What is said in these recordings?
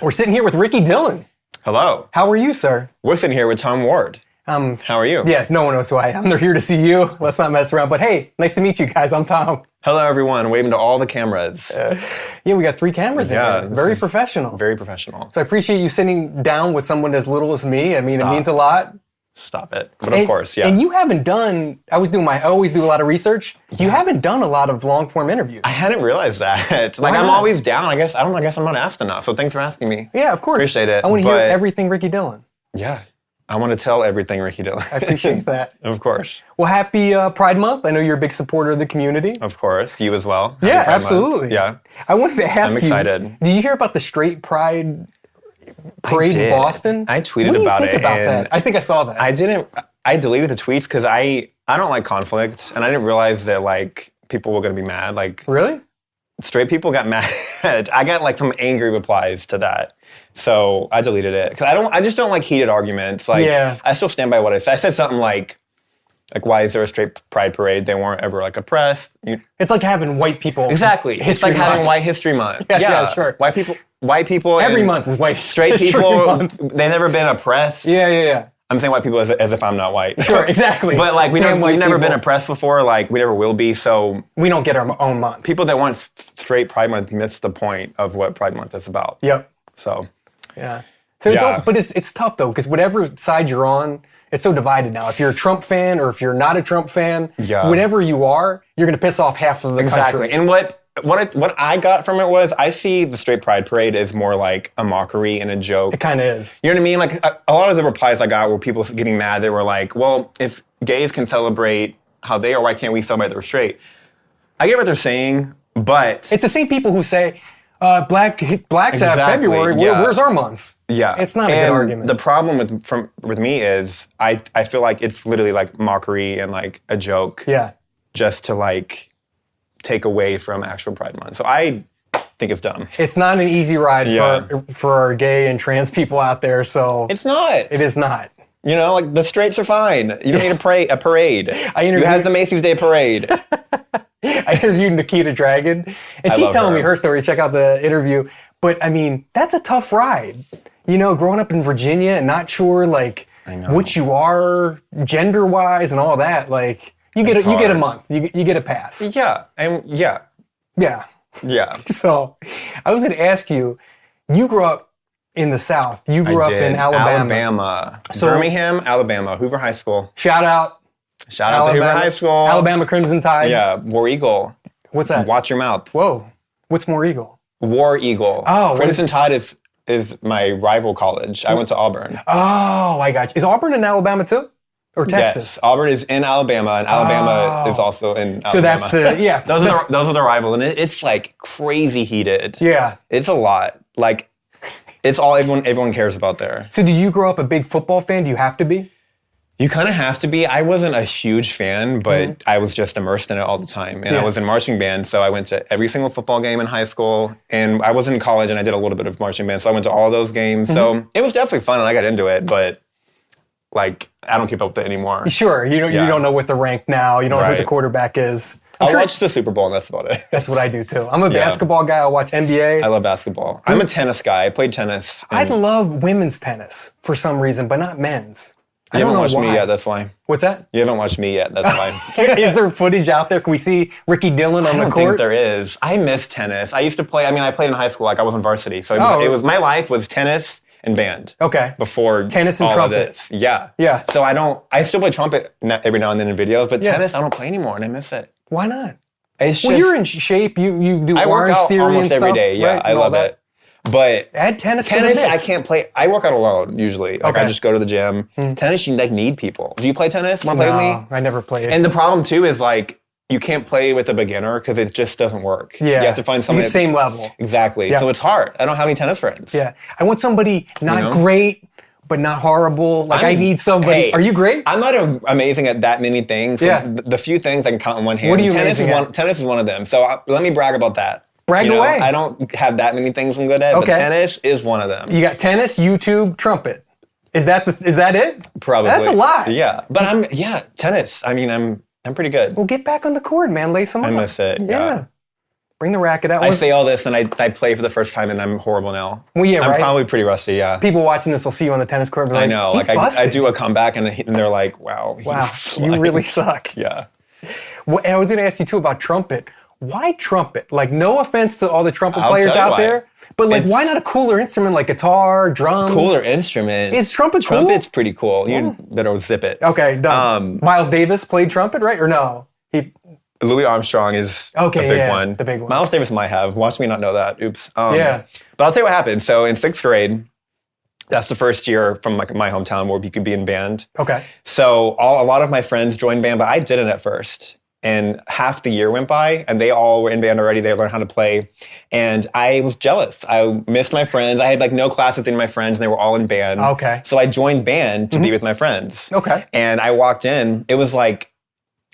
We're sitting here with Ricky Dillon. Hello. How are you, sir? We're sitting here with Tom Ward. How are you? Yeah, no one knows who I am. They're here to see you. Let's not mess around. But hey, nice to meet you guys. I'm Tom. Hello, everyone. Waving to all the cameras. Yeah, we got 3 cameras in here. Very professional. Very professional. So I appreciate you sitting down with someone as little as me. I mean, It means a lot. Stop it. But of course, yeah. And you haven't done, I always do a lot of research. You haven't done a lot of long form interviews. I hadn't realized that. I'm always down. I guess I'm not asked enough. So thanks for asking me. Yeah, of course. Appreciate it. I want to hear everything Ricky Dillon. Yeah. I want to tell everything Ricky Dillon. I appreciate that. Of course. Well, happy Pride Month. I know you're a big supporter of the community. Of course. You as well. Happy Yeah, Pride absolutely. Month. Yeah. I wanted to ask you. I'm excited. Did you hear about the straight Pride parade in Boston? I tweeted about it. What do you think about that? I think I saw that. I deleted the tweets because I don't like conflict, and I didn't realize that people were going to be mad. Really? Straight people got mad. I got some angry replies to that. So I deleted it because I just don't like heated arguments. I still stand by what I said. I said something like why is there a straight pride parade? They weren't ever oppressed. It's like having white people. Exactly. It's like having White History Month. Yeah, sure. White people. Every month is White straight History people. Month. They've never been oppressed. Yeah. I'm saying white people as if I'm not white. Sure, exactly. But we've never been oppressed before. We never will be. So we don't get our own month. People that want straight Pride Month miss the point of what Pride Month is about. Yep. So. Yeah. So but it's tough though because whatever side you're on, it's so divided now. If you're a Trump fan or if you're not a Trump fan, whatever you are, you're going to piss off half of the country. Exactly. And what I got from it was I see the straight pride parade as more like a mockery and a joke. It kind of is. You know what I mean? A lot of the replies I got were people getting mad. They were like, well, if gays can celebrate how they are, why can't we celebrate that we're straight? I get what they're saying, but... It's the same people who say, blacks have February, where's our month? Yeah. It's not a good argument. The problem with me is I feel like it's literally mockery and a joke. Yeah. Just to take away from actual Pride Month. So I think it's dumb. It's not an easy ride for our gay and trans people out there, so... It's not. It is not. You know, the straights are fine. You don't need a parade. You had the Macy's Day Parade. I interviewed Nikita Dragon, and she's telling me her story. Check out the interview. But, I mean, that's a tough ride. You know, growing up in Virginia and not sure, what you are gender-wise and all that, You get a month. You get a pass. Yeah. Yeah. So I was going to ask you, you grew up in the South. You grew up in Alabama. So, Birmingham, Alabama, Hoover High School. Shout out to Hoover High School. Alabama Crimson Tide. Yeah. War Eagle. What's that? Watch your mouth. Whoa. What's War Eagle? War Eagle. Oh. Crimson Tide is my rival college. I went to Auburn. Oh, I got you. Is Auburn in Alabama too? Or Texas? Yes, Auburn is in Alabama, and Alabama is also in Alabama. So that's those are the rival, and it's crazy heated. Yeah, it's a lot. It's all everyone cares about there. So did you grow up a big football fan? Do you have to be? You kind of have to be. I wasn't a huge fan, but I was just immersed in it all the time. And I was in marching band, so I went to every single football game in high school. And I was in college, and I did a little bit of marching band, so I went to all those games. So it was definitely fun, and I got into it, but I don't keep up with it anymore. Sure, you don't know what the rank now. You don't know who the quarterback is. I'll watch the Super Bowl, and that's about it. That's what I do too. I'm a basketball guy. I watch NBA. I love basketball. I'm a tennis guy. I played tennis. I love women's tennis for some reason, but not men's. You haven't watched me yet, that's why. What's that? You haven't watched me yet, that's why. Is there footage out there? Can we see Ricky Dillon on the court? I don't think there is. I miss tennis. I used to play, I played in high school, I was on varsity. So it was my life was tennis and band. Okay. Before tennis and all trumpet. Of this. Yeah. Yeah. So I still play trumpet every now and then in videos, but tennis I don't play anymore and I miss it. Why not? It's you're in shape. You do I work Orange out Theory almost and stuff, every day. Yeah, right? I love it. But add tennis I can't play. I work out alone usually. I just go to the gym. Tennis, you need people. Do you play tennis? Want to play with me? I never played. And the problem too is you can't play with a beginner because it just doesn't work. Yeah. You have to find somebody. Same level. Exactly. Yeah. So it's hard. I don't have any tennis friends. Yeah. I want somebody not great, but not horrible. I need somebody. Hey, are you great? I'm not amazing at that many things. So the few things I can count on one hand. What are you tennis is one of them. So let me brag about that. Brag away. I don't have that many things I'm good at, but tennis is one of them. You got tennis, YouTube, trumpet. Is that it? Probably. That's a lot. Yeah. But tennis. I'm pretty good. Well, get back on the court, man. Lay some up. I miss it. Yeah. Bring the racket out. I say all this and I play for the first time and I'm horrible now. Well, yeah, I'm probably pretty rusty, yeah. People watching this will see you on the tennis court. I know. Like I do a comeback and they're like, wow. You really suck. Yeah. Well, and I was going to ask you too about trumpet. Why trumpet? Like, no offense to all the trumpet players out there, but like, why not a cooler instrument like guitar, drums? Cooler instrument. Is trumpet cool? Trumpet's pretty cool. You better zip it. Okay, done. Miles Davis played trumpet, right? Or no? Louis Armstrong is a big one. The big one. Miles Davis might have. Watch me not know that. Oops. Yeah. But I'll tell you what happened. So in 6th grade, that's the first year from my hometown where you could be in band. Okay. So a lot of my friends joined band, but I didn't at first. And half the year went by, and they all were in band already. They learned how to play, and I was jealous. I missed my friends. I had like no class with any of my friends, and they were all in band. Okay. So I joined band to be with my friends. Okay. And I walked in. It was like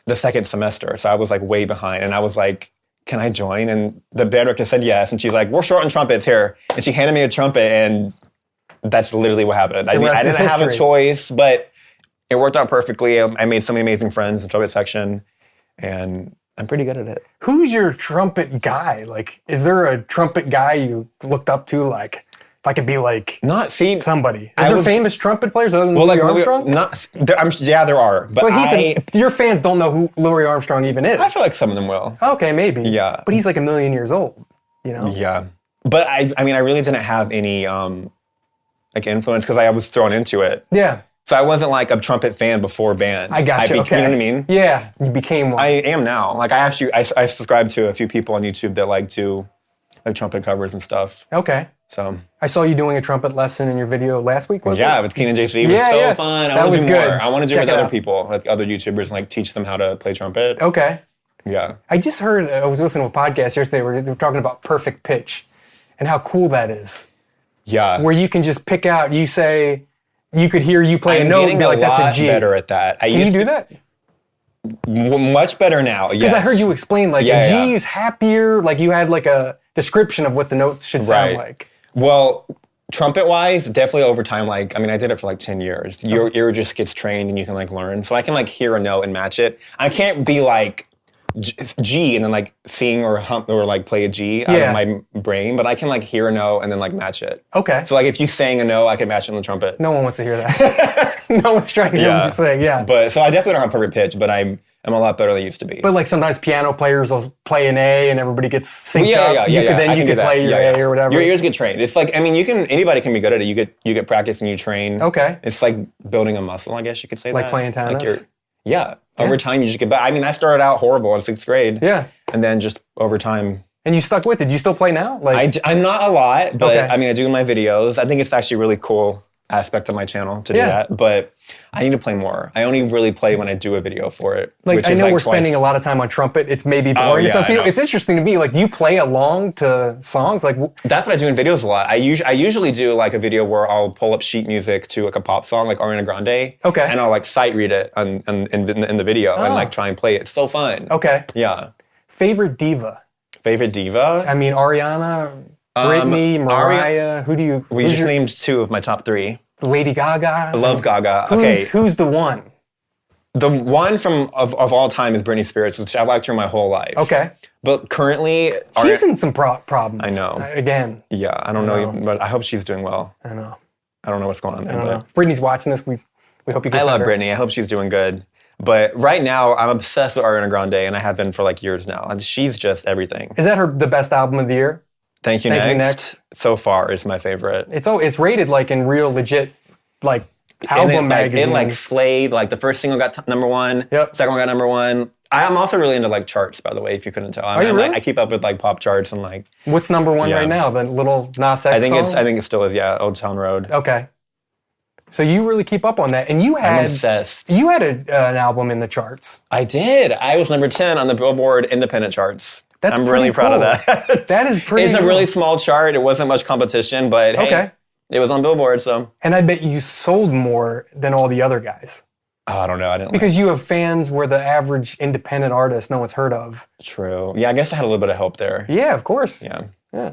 the 2nd semester, so I was like way behind. And I was like, "Can I join?" And the band director said yes. And she's like, "We're short on trumpets here," and she handed me a trumpet, and that's literally what happened. I didn't have a choice, but it worked out perfectly. I made so many amazing friends in the trumpet section. And I'm pretty good at it. Who's your trumpet guy? Like, is there a trumpet guy you looked up to? Like, if I could be like somebody. Is there famous trumpet players other than Louis Armstrong? There are. But your fans don't know who Louis Armstrong even is. I feel like some of them will. Okay, maybe. Yeah. But he's like 1 million years old, you know? Yeah. But I mean, I really didn't have any like influence because I was thrown into it. Yeah. So I wasn't like a trumpet fan before band. I got you. Okay. You know what I mean? Yeah, you became one. I am now. Like I subscribe to a few people on YouTube that like do like trumpet covers and stuff. Okay. So I saw you doing a trumpet lesson in your video last week, was it? Yeah, with Keenan JC. It was so fun. I want to do more. I want to do it with other people, like other YouTubers, and like teach them how to play trumpet. Okay. Yeah. I just heard, I was listening to a podcast yesterday where they were talking about perfect pitch and how cool that is. Yeah. Where you can just pick out, you say, you could hear you play a note and be like, that's a G. I'm getting a lot better at that. Can you do that? Much better now, yes. Because I heard you explain, like, a G is happier, like you had like a description of what the notes should sound like. Well, trumpet-wise, definitely over time, like, I mean, I did it for like 10 years. Your ear just gets trained and you can like learn. So I can like hear a note and match it. I can't be like, G and then like sing or hum or like play a G out of my brain, but I can like hear a note and then like match it. Okay. So like if you sang a note, I can match it on the trumpet. No one wants to hear that. No one's trying to hear what you say, But so I definitely don't have perfect pitch, but I'm a lot better than I used to be. But like sometimes piano players will play an A and everybody gets synced up. You could play your A or whatever. Your ears get trained. It's like, I mean, anybody can be good at it. You get practice and you train. Okay. It's like building a muscle, I guess you could say like playing tennis? Like over time you just get better. I mean, I started out horrible in 6th grade. Yeah. And then just over time. And you stuck with it. Do you still play now? Like I'm not a lot, but I mean, I do in my videos. I think it's actually a really cool aspect of my channel to do that, but I need to play more. I only really play when I do a video for it. Like, I know we're spending a lot of time on trumpet. It's maybe boring to some people. It's interesting to me. Like, do you play along to songs? Like, that's what I do in videos a lot. I usually do like a video where I'll pull up sheet music to like a pop song, like Ariana Grande. Okay. And I'll like sight read it in the video and like try and play it. It's so fun. Okay. Yeah. Favorite diva? Favorite diva? I mean, Ariana, Britney, Mariah. Who do you? We just named 2 of my top 3. Lady Gaga. I love Gaga. Who's the one? The one of all time is Britney Spears, which I've liked her my whole life. Okay. But currently... She's in some problems. I know. Again. Yeah, I don't know, but I hope she's doing well. I know. I don't know what's going on there. I don't know. If Britney's watching this, we hope you get better. I love Britney. I hope she's doing good. But right now, I'm obsessed with Ariana Grande, and I have been for like years now. And she's just everything. Is that the best album of the year? Thank You Next. So far, is my favorite. It's rated like in real legit like album magazines. It like slayed. Like the first single got number 1. Yep. Second one got number 1. I'm also really into like charts, by the way, if you couldn't tell. I keep up with like pop charts and like. What's number 1 right now? The little Nas X I think song? it still is. Old Town Road. Okay. So you really keep up on that, and I'm obsessed. You had an album in the charts. I did. I was number 10 on the Billboard Independent charts. I'm really cool. proud of that. That is pretty. It's a really small chart. It wasn't much competition, but hey, it was on Billboard. So. And I bet you sold more than all the other guys. Oh, I don't know. I didn't. Because you have fans where the average independent artist no one's heard of. True. Yeah, I guess I had a little bit of help there. Yeah, of course. Yeah.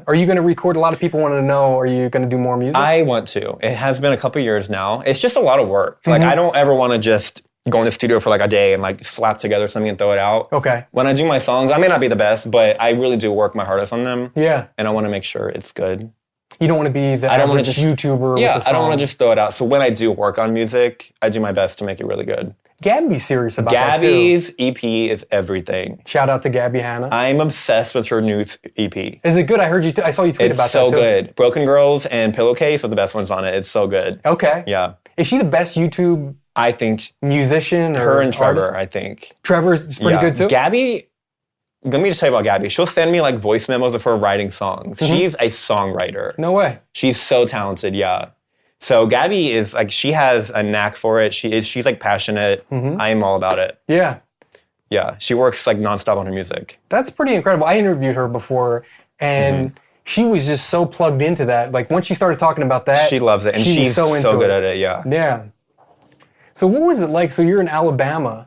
Are you going to record? A lot of people wanted to know, are you going to do more music? I want to. It has been a couple years now. It's just a lot of work. Like, I don't ever want to just go in the studio for like a day and like slap together something and throw it out. Okay. When I do my songs, I may not be the best, but I really do work my hardest on them. Yeah. And I want to make sure it's good. You don't want to be the average YouTuber. Yeah, with the I don't want to just throw it out. So when I do work on music, I do my best to make it really good. Gabby's serious about that too. Gabby's EP is everything. Shout out to Gabby Hanna. I'm obsessed with her new EP. Is it good? I heard you. I saw you tweet about that It's so too. good. Broken Girls and Pillowcase are the best ones on it. It's so good. Okay. Yeah. Is she the best YouTube I think musician? Or her and Trevor, artist? I think. Trevor's pretty good too? Gabby, let me just tell you about Gabby. She'll send me like voice memos of her writing songs. She's a songwriter. No way. She's so talented, yeah. So Gabby is like, she has a knack for it. She's like passionate. I am all about it. Yeah. Yeah, she works like nonstop on her music. That's pretty incredible. I interviewed her before and she was just so plugged into that. Like once she started talking about that. She loves it and she's so good at it, yeah. Yeah. So what was it like? So you're in Alabama,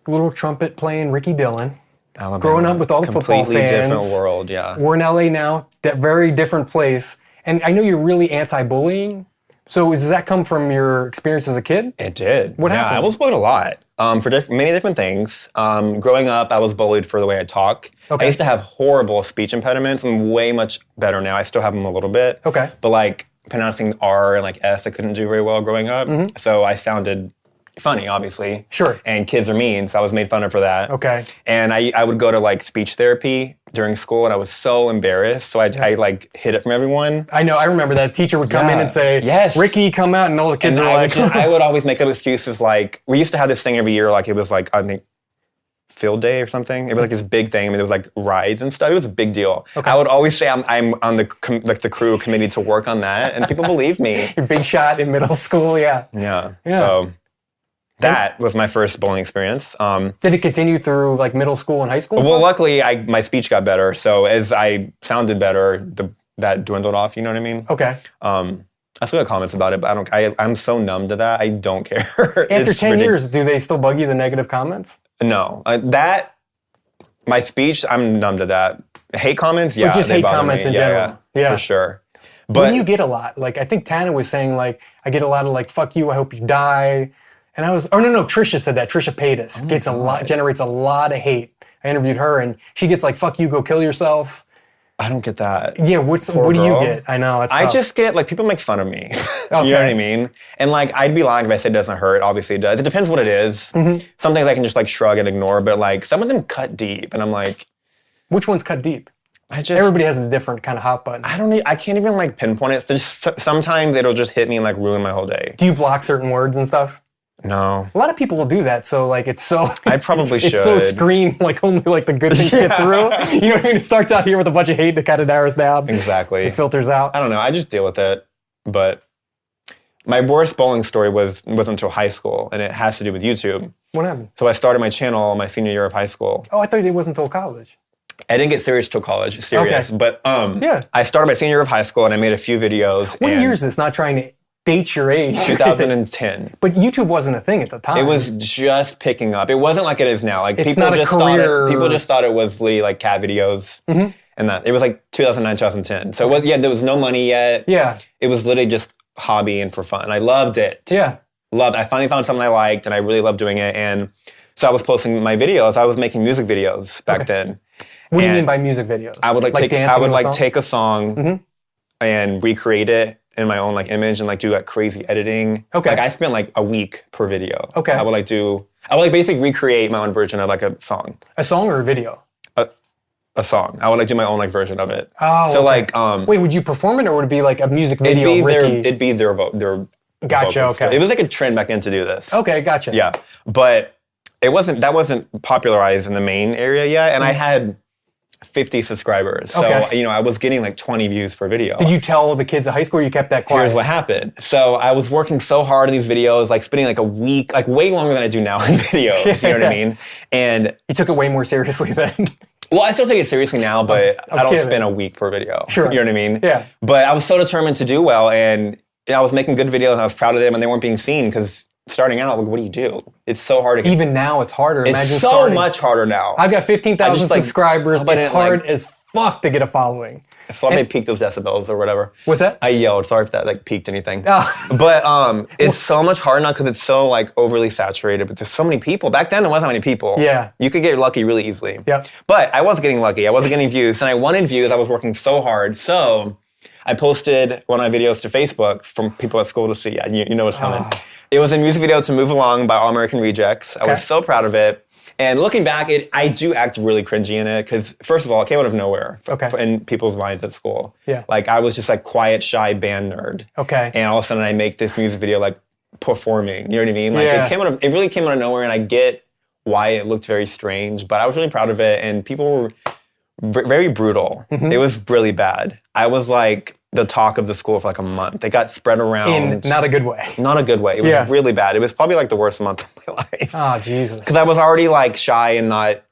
little trumpet playing Ricky Dillon. Alabama, growing up with all the football fans. Completely different world, yeah. We're in LA now, that very different place. And I know you're really anti-bullying. So does that come from your experience as a kid? It did. What happened? I was bullied a lot for many different things. Growing up, I was bullied for the way I talk. Okay. I used to have horrible speech impediments. I'm way much better now. I still have them a little bit. Okay. But like pronouncing R and like S, I couldn't do very well growing up. So I sounded funny, obviously. Sure. And kids are mean, so I was made fun of for that. Okay. And I would go to like speech therapy during school and I was so embarrassed. So I like hid it from everyone. I know, I remember that teacher would come in and say, yes. Ricky, come out, and all the kids And are like... I would always make up excuses like, we used to have this thing every year, like it was like, I think, field day or something. It was like this big thing. I mean, there was like rides and stuff. It was a big deal. Okay. I would always say I'm on the crew committee to work on that, and people believed me. Your big shot in middle school, yeah. Yeah. So that was my first bullying experience. Did it continue through like middle school and high school? Well, luckily, my speech got better. So as I sounded better, that dwindled off. You know what I mean? Okay. I still got comments about it, but I'm so numb to that. I don't care. After 10 years, do they still bug you, the negative comments? No. My speech, I'm numb to that. Hate comments, yeah. Or just they hate bother comments me. in general. Yeah, for sure. But what do you get a lot? Like, I think Tana was saying, like, I get a lot of, like, fuck you, I hope you die. And I was, no, Trisha said that. Trisha Paytas generates a lot of hate. I interviewed her, and she gets like, fuck you, go kill yourself. I don't get that. Yeah, what do you get? I know, it's tough. I just get, like, people make fun of me. Okay. You know what I mean? And, like, I'd be lying if I said it doesn't hurt. Obviously it does. It depends what it is. Some things I can just, like, shrug and ignore, but, like, some of them cut deep, and I'm like... Which ones cut deep? Everybody has a different kind of hot button. I can't even, like, pinpoint it. So just, sometimes it'll just hit me and, like, ruin my whole day. Do you block certain words and stuff? No. A lot of people will do that, so like it's so... I probably should. It's so screened, like only like the good things get through. You know what I mean? It starts out here with a bunch of hate and it kind of narrows down. Exactly. It filters out. I don't know. I just deal with it. But my worst bowling story wasn't until high school, and it has to do with YouTube. What happened? So I started my channel my senior year of high school. Oh, I thought it wasn't until college. I didn't get serious till college, but yeah. I started my senior year of high school, and I made a few videos. What year is this? Not trying to date your age. 2010. But YouTube wasn't a thing at the time. It was just picking up. It wasn't like it is now. Like it's people not just a career. people just thought it was literally like cat videos, and that it was like 2009, 2010. So there was no money yet. Yeah. It was literally just hobby and for fun. I loved it. Yeah. I finally found something I liked, and I really loved doing it. And so I was posting my videos. I was making music videos back then. What do you mean by music videos? I would take a song and recreate it in my own like image and like do like crazy editing. Okay. Like I spent like a week per video. Okay. I would basically recreate my own version of like a song. A song or a video? A song. I would like do my own like version of it. Oh. So okay. like wait, would you perform it or would it be like a music video of Ricky? It'd be their Gotcha, vocals. okay. It was like a trend back then to do this. Okay, gotcha. Yeah. But that wasn't popularized in the main area yet, and I had 50 subscribers. So, I was getting like 20 views per video. Did you tell the kids at high school or you kept that quiet? Here's what happened. So I was working so hard on these videos, like spending like a week, like way longer than I do now in videos, you know what I mean? And you took it way more seriously then. Well, I still take it seriously now, but I don't spend a week per video. Sure. You know what I mean? Yeah. But I was so determined to do well, and I was making good videos and I was proud of them, and they weren't being seen because starting out, what do you do? It's so hard to Even now, it's harder. It's Imagine so much harder now. I've got 15,000 subscribers, but it's hard as fuck to get a following. I thought they peaked those decibels or whatever. What's that? I yelled. Sorry if that like peaked anything. Oh. But it's so much harder now because it's so like overly saturated. But there's so many people. Back then, there wasn't many people. Yeah. You could get lucky really easily. Yep. But I was getting lucky. I wasn't getting views, and I wanted views. I was working so hard. So I posted one of my videos to Facebook from people at school to see. Yeah, you know what's coming. It was a music video to Move Along by All American Rejects. I was so proud of it. And looking back, I do act really cringy in it because, first of all, it came out of nowhere in people's minds at school. Yeah. Like, I was just like quiet, shy band nerd. Okay. And all of a sudden, I make this music video like performing. You know what I mean? Like, it really came out of nowhere, and I get why it looked very strange, but I was really proud of it, and people were very brutal. It was really bad. I was like the talk of the school for like a month. It got spread around. In not a good way. Not a good way. It was really bad. It was probably like the worst month of my life. Oh, Jesus. Because I was already like shy and not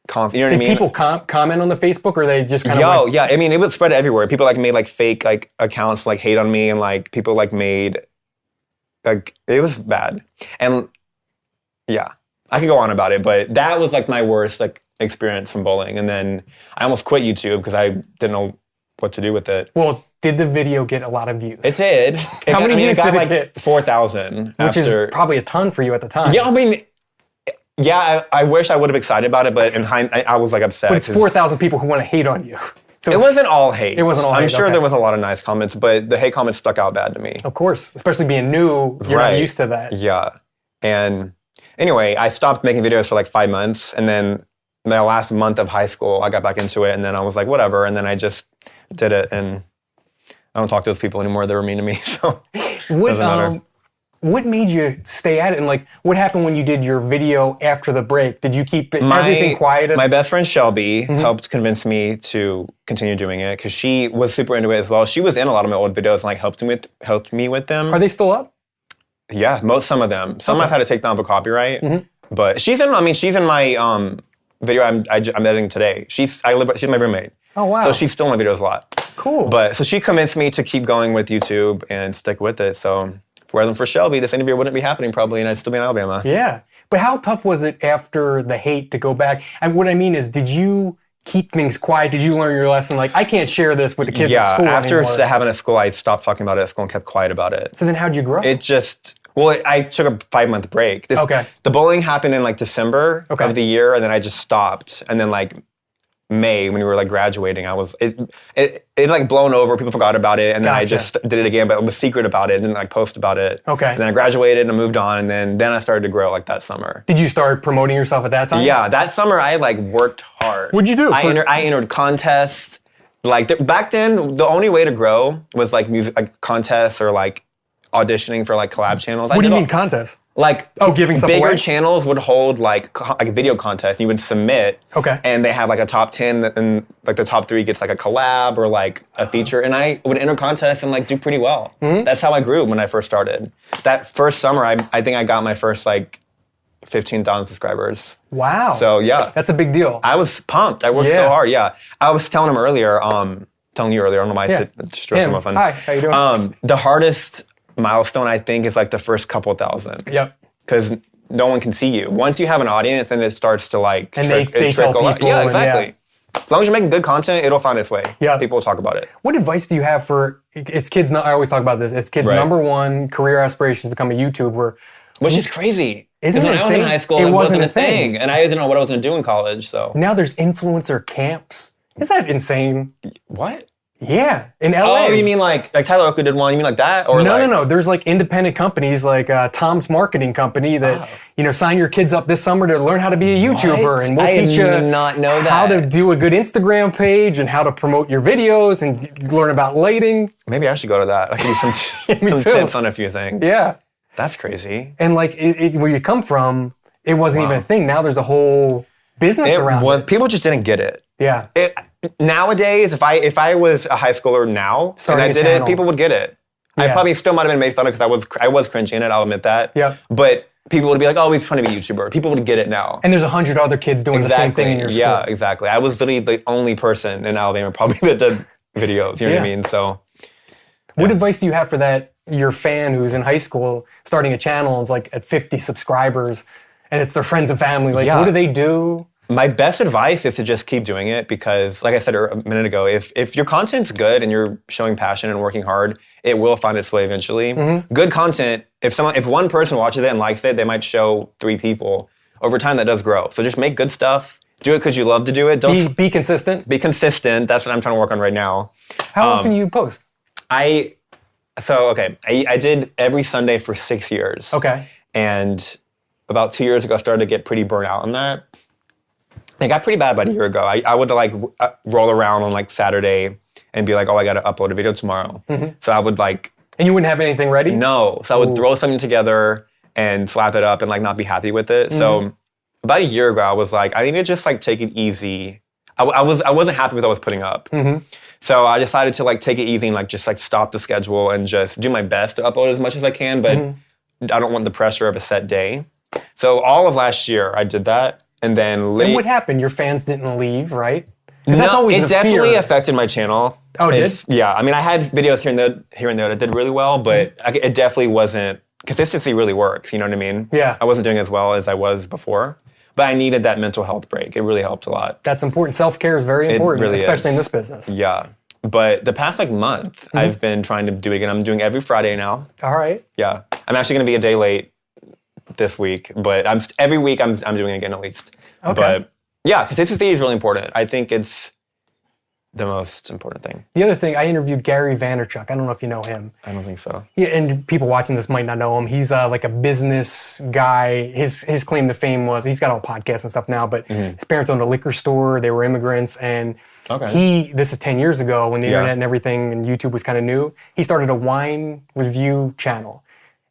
confident. You know what I mean? Did people comment on the Facebook, or they just kind of yeah. I mean, it would spread everywhere. People like made like fake like accounts like hate on me, and like people like made like, it was bad. And yeah, I could go on about it, but that was like my worst like experience from bowling. And then I almost quit YouTube because I didn't know what to do with it. Well, did the video get a lot of views? It did. How many views did it get? 4,000. Which is probably a ton for you at the time. Yeah, I mean, yeah, I wish I would have excited about it, but in hindsight, I was like upset. But it's 4,000 people who want to hate on you. So it wasn't all hate. It wasn't all hate. I'm sure there was a lot of nice comments, but the hate comments stuck out bad to me. Of course, especially being new, you're not used to that. Yeah. And anyway, I stopped making videos for like 5 months, and then my last month of high school, I got back into it, and then I was like, whatever, and then I just did it, and I don't talk to those people anymore. They were mean to me, so it doesn't matter. What made you stay at it? And like, what happened when you did your video after the break? Did you keep everything quiet? My best friend Shelby helped convince me to continue doing it because she was super into it as well. She was in a lot of my old videos and like helped me with them. Are they still up? Yeah, some of them. Some I've had to take down for copyright. But she's in my video I'm editing today. She's my roommate. Oh, wow. So she's still in my videos a lot. Cool. But so she convinced me to keep going with YouTube and stick with it. So if it wasn't for Shelby, this interview wouldn't be happening probably, and I'd still be in Alabama. Yeah. But how tough was it after the hate to go back? And what I mean is, did you keep things quiet? Did you learn your lesson? Like, I can't share this with the kids at school after anymore. having it at school, I stopped talking about it at school and kept quiet about it. So then how'd you grow? It just... Well, I took a 5-month break. The bowling happened in like December of the year, and then I just stopped. And then like May, when we were like graduating, it like blown over. People forgot about it, and then I just did it again, but I was secret about it, didn't like post about it. Okay. And then I graduated and I moved on, and then I started to grow like that summer. Did you start promoting yourself at that time? Yeah, that summer I like worked hard. What'd you do? I entered contests. Like back then, the only way to grow was like music, like contests or like auditioning for like collab channels. What do you mean contests? Like giving stuff bigger away? channels would hold like a video contest. You would submit, and they have like a top 10, and like the top 3 gets like a collab or like a feature. And I would enter contests and like do pretty well. That's how I grew when I first started. That first summer, I think I got my first like 15,000 subscribers. Wow. So yeah, that's a big deal. I was pumped. I worked so hard. Yeah, I was telling him earlier. Telling you earlier. I don't know why I said stressing my phone. Hi, how you doing? The hardest milestone, I think, is like the first couple thousand. Yep. Because no one can see you. Once you have an audience, then it starts to like and they tell people. Yeah, exactly. As long as you're making good content, it'll find its way. Yeah. People will talk about it. What advice do you have for it's kids? I always talk about this. It's kids' number one career aspiration to become a YouTuber, which is crazy. Isn't it when I was in high school, it wasn't a thing, and I didn't know what I was going to do in college. So now there's influencer camps. Is that insane? What? Yeah, in LA. Oh, you mean like Tyler Oakley did one? You mean like that? Or no. There's like independent companies like Tom's Marketing Company that sign your kids up this summer to learn how to be a YouTuber, and we'll teach you how to do a good Instagram page and how to promote your videos and learn about lighting. Maybe I should go to that. I can give some tips on a few things. Yeah, that's crazy. And like where you come from, it wasn't even a thing. Now there's a whole business around it. People just didn't get it. Yeah. Nowadays, if I was a high schooler now and I did it, people would get it. Yeah. I probably still might have been made fun of because I was cringy in it. I'll admit that. Yeah. But people would be like, "Oh, he's trying to be a YouTuber." People would get it now. And there's 100 other kids doing the same thing in your school. Yeah, exactly. I was literally the only person in Alabama probably that did videos. You know what I mean? So, what advice do you have for your fan who's in high school starting a channel and is like at 50 subscribers, and it's their friends and family? Like, what do they do? My best advice is to just keep doing it because, like I said a minute ago, if your content's good and you're showing passion and working hard, it will find its way eventually. Good content, if one person watches it and likes it, they might show 3 people. Over time, that does grow. So just make good stuff. Do it because you love to do it. Don't be consistent. Be consistent. That's what I'm trying to work on right now. How often do you post? I did every Sunday for 6 years. Okay. And about 2 years ago, I started to get pretty burnt out on that. It got pretty bad about a year ago. I would like roll around on like Saturday and be like, oh, I got to upload a video tomorrow. So I would like... And you wouldn't have anything ready? No. So I would throw something together and slap it up and like not be happy with it. So about a year ago, I was like, I need to just like take it easy. I wasn't happy with what I was putting up. So I decided to like take it easy and like just like stop the schedule and just do my best to upload as much as I can, but I don't want the pressure of a set day. So all of last year, I did that. And then And what happened? Your fans didn't leave, right? No, that's always it definitely affected my channel. Oh, it did? Yeah, I mean, I had videos here and there that did really well, but it definitely wasn't, consistency really works, you know what I mean? Yeah. I wasn't doing as well as I was before, but I needed that mental health break. It really helped a lot. That's important. Self-care is very important, really especially is. in this business. Yeah, but the past like month, I've been trying to do it again. I'm doing every Friday now. All right. Yeah, I'm actually gonna be a day late this week, but every week I'm doing it again at least. Okay. But yeah, consistency is really important. I think it's the most important thing. The other thing, I interviewed Gary Vaynerchuk. I don't know if you know him. I don't think so. Yeah, and people watching this might not know him. He's like a business guy. His claim to fame was, he's got all podcasts and stuff now, but his parents owned a liquor store. They were immigrants, and this is 10 years ago when the internet and everything and YouTube was kind of new. He started a wine review channel.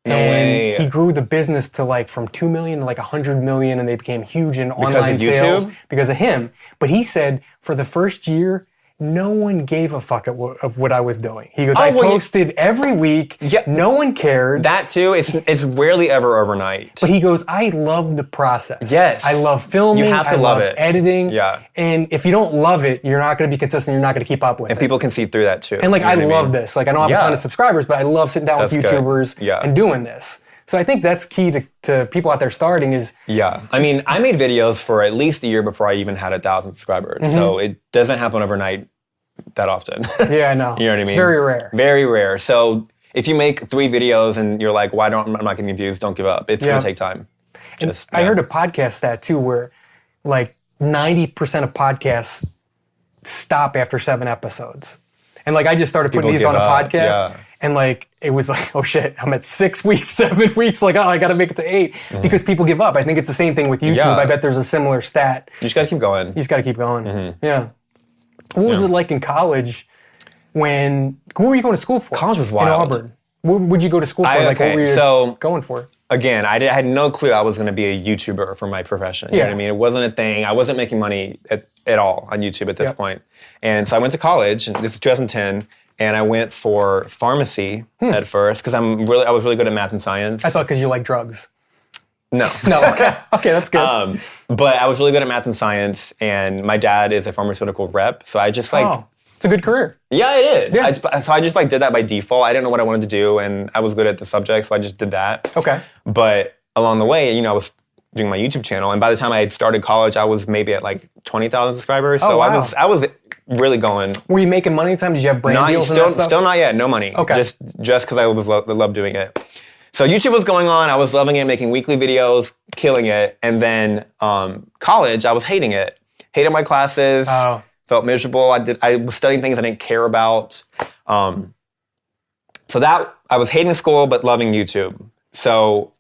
And he grew the business to like from 2 million to like 100 million, and they became huge in online sales because of him. But he said for the first year, no one gave a fuck of what I was doing. He goes, I posted every week. Yeah, no one cared. That too, it's rarely ever overnight. But he goes, I love the process. Yes. I love filming. You have to love it. Editing. Yeah. And if you don't love it, you're not going to be consistent. You're not going to keep up with it. And people can see through that too. And like, I love this. Like, I don't have a ton of subscribers, but I love sitting down with YouTubers and doing this. So I think that's key to people out there starting is... Yeah. I mean, I made videos for at least a year before I even had 1,000 subscribers. So it doesn't happen overnight that often. Yeah, I know. You know what I mean? It's very rare. Very rare. So if you make 3 videos and you're like, I'm not getting views, don't give up. It's going to take time. I heard a podcast stat too where like 90% of podcasts stop after 7 episodes. And like, I just started putting these on a podcast and like, it was like, oh shit, I'm at 6 weeks, 7 weeks. Like, oh, I got to make it to 8 because people give up. I think it's the same thing with YouTube. I bet there's a similar stat. You just got to keep going. You just got to keep going. Yeah. What was it like in college what were you going to school for? College was wild. In Auburn. What would you go to school for? What were you going for? Again, I had no clue I was going to be a YouTuber for my profession. You know what I mean? It wasn't a thing. I wasn't making money at all on YouTube at this point. And so I went to college, and this is 2010, and I went for pharmacy at first because I was really good at math and science. I thought because you like drugs. No. No, okay, that's good. But I was really good at math and science, and my dad is a pharmaceutical rep, so I just like... It's a good career. Yeah, it is. Yeah. So I just like did that by default. I didn't know what I wanted to do, and I was good at the subject, so I just did that. Okay. But along the way, I was doing my YouTube channel, and by the time I had started college, I was maybe at like 20,000 subscribers. So I was really going. Were you making money at the time? Did you have brand deals and that stuff? Still not yet. No money. Okay. Just because I loved doing it. So YouTube was going on. I was loving it, making weekly videos, killing it. And then college, I was hating it. Hated my classes. Oh. Felt miserable. I was studying things I didn't care about. So that I was hating school but loving YouTube. So